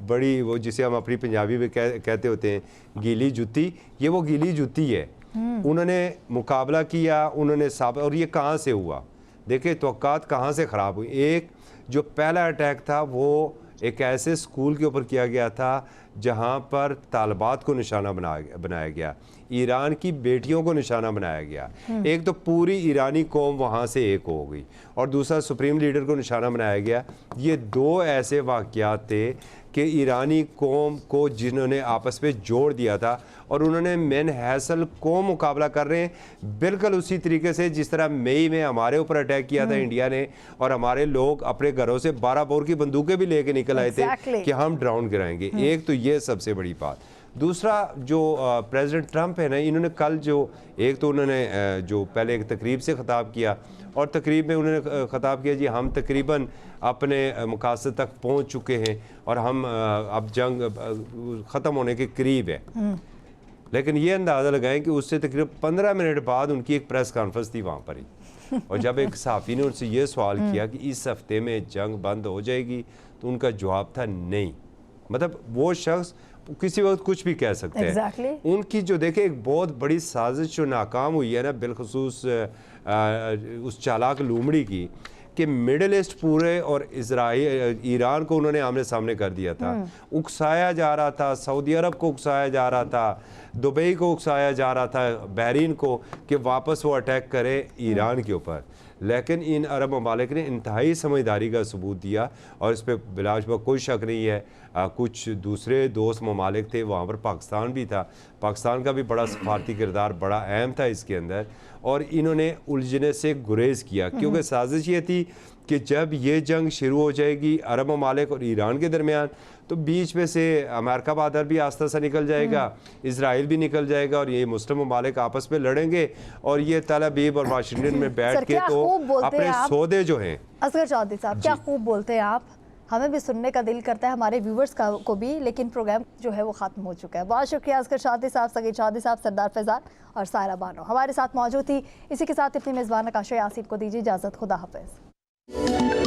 बड़ी वो जिसे हम अपनी पंजाबी में कहते होते हैं गीली जुत्ती, ये वो गीली जुत्ती है। उन्होंने मुकाबला किया, उन्होंने और ये कहाँ से हुआ, देखिए तवक्कात कहाँ से ख़राब हुई। एक जो पहला अटैक था वो एक ऐसे स्कूल के ऊपर किया गया था जहाँ पर तालिबात को निशाना बनाया गया, ईरान की बेटियों को निशाना बनाया गया। एक तो पूरी ईरानी कौम वहाँ से एक हो गई और दूसरा सुप्रीम लीडर को निशाना बनाया गया। ये 2 ऐसे वाक़यात थे कि ईरानी कौम को जिन्होंने आपस में जोड़ दिया था और उन्होंने मैन हैसल को मुकाबला कर रहे हैं बिल्कुल उसी तरीके से जिस तरह मई में हमारे ऊपर अटैक किया था इंडिया ने और हमारे लोग अपने घरों से 12 बोर की बंदूकें भी लेके निकल आए थे कि हम ड्राउन गिराएंगे। एक तो ये सबसे बड़ी बात। दूसरा जो प्रेसिडेंट ट्रंप है ना, इन्होंने कल जो एक तो उन्होंने जो पहले एक तकरीब से ख़ताब किया और तकरीब में उन्होंने ख़ताब किया जी हम तकरीबन अपने मकासद तक पहुंच चुके हैं और हम अब जंग ख़त्म होने के करीब है। लेकिन ये अंदाज़ा लगाएं कि उससे तकरीबन 15 मिनट बाद उनकी एक प्रेस कॉन्फ्रेंस थी वहाँ पर ही और जब एक सहाफ़ी ने उनसे ये सवाल किया कि इस हफ्ते में जंग बंद हो जाएगी तो उनका जवाब था नहीं। मतलब वो शख्स किसी वक्त कुछ भी कह सकते हैं। उनकी जो देखे एक बहुत बड़ी साजिश जो नाकाम हुई है ना, बिलखसूस उस चालाक लूमड़ी की कि मिडिल ईस्ट पूरे और ईरान को उन्होंने आमने सामने कर दिया था। उकसाया जा रहा था, सऊदी अरब को उकसाया जा रहा था, दुबई को उकसाया जा रहा था, बहरीन को कि वापस वो अटैक करे ईरान के ऊपर। लेकिन इन अरब ममालिक ने इंतहाई समझदारी का सबूत दिया और इस पर बिलाशुबा कोई शक नहीं है। कुछ दूसरे दोस्त ममालिक थे, वहाँ पर पाकिस्तान भी था, पाकिस्तान का भी बड़ा सफारती किरदार बड़ा अहम था इसके अंदर, और इन्होंने उलझने से गुरेज किया क्योंकि साजिश ये थी कि जब ये जंग शुरू हो जाएगी अरब ममालिक और ईरान के दरमियान, तो बीच में से अमेरिका बहादुर भी आस्ता सा निकल जाएगा, इसराइल भी निकल जाएगा और ये मुस्लिम ममालिक आपस में लड़ेंगे और ये तल अबीब और वाशिंगटन में बैठ के तो अपने सौदे जो हैं। असगर चौधरी साहब, क्या खूब बोलते हैं आप, हमें भी सुनने का दिल करता है, हमारे व्यूवर्स को भी, लेकिन प्रोग्राम जो है वो ख़त्म हो चुका है। बहुत शुक्रिया असगर चौधरी साहब, सगीर चौधरी साहब, सरदार फैज़ान और सायरा बानो हमारे साथ मौजूद थी। इसी के साथ अपनी मेज़बान आकाशा यासीन को दीजिए इजाज़त। खुदा हाफ़िज़।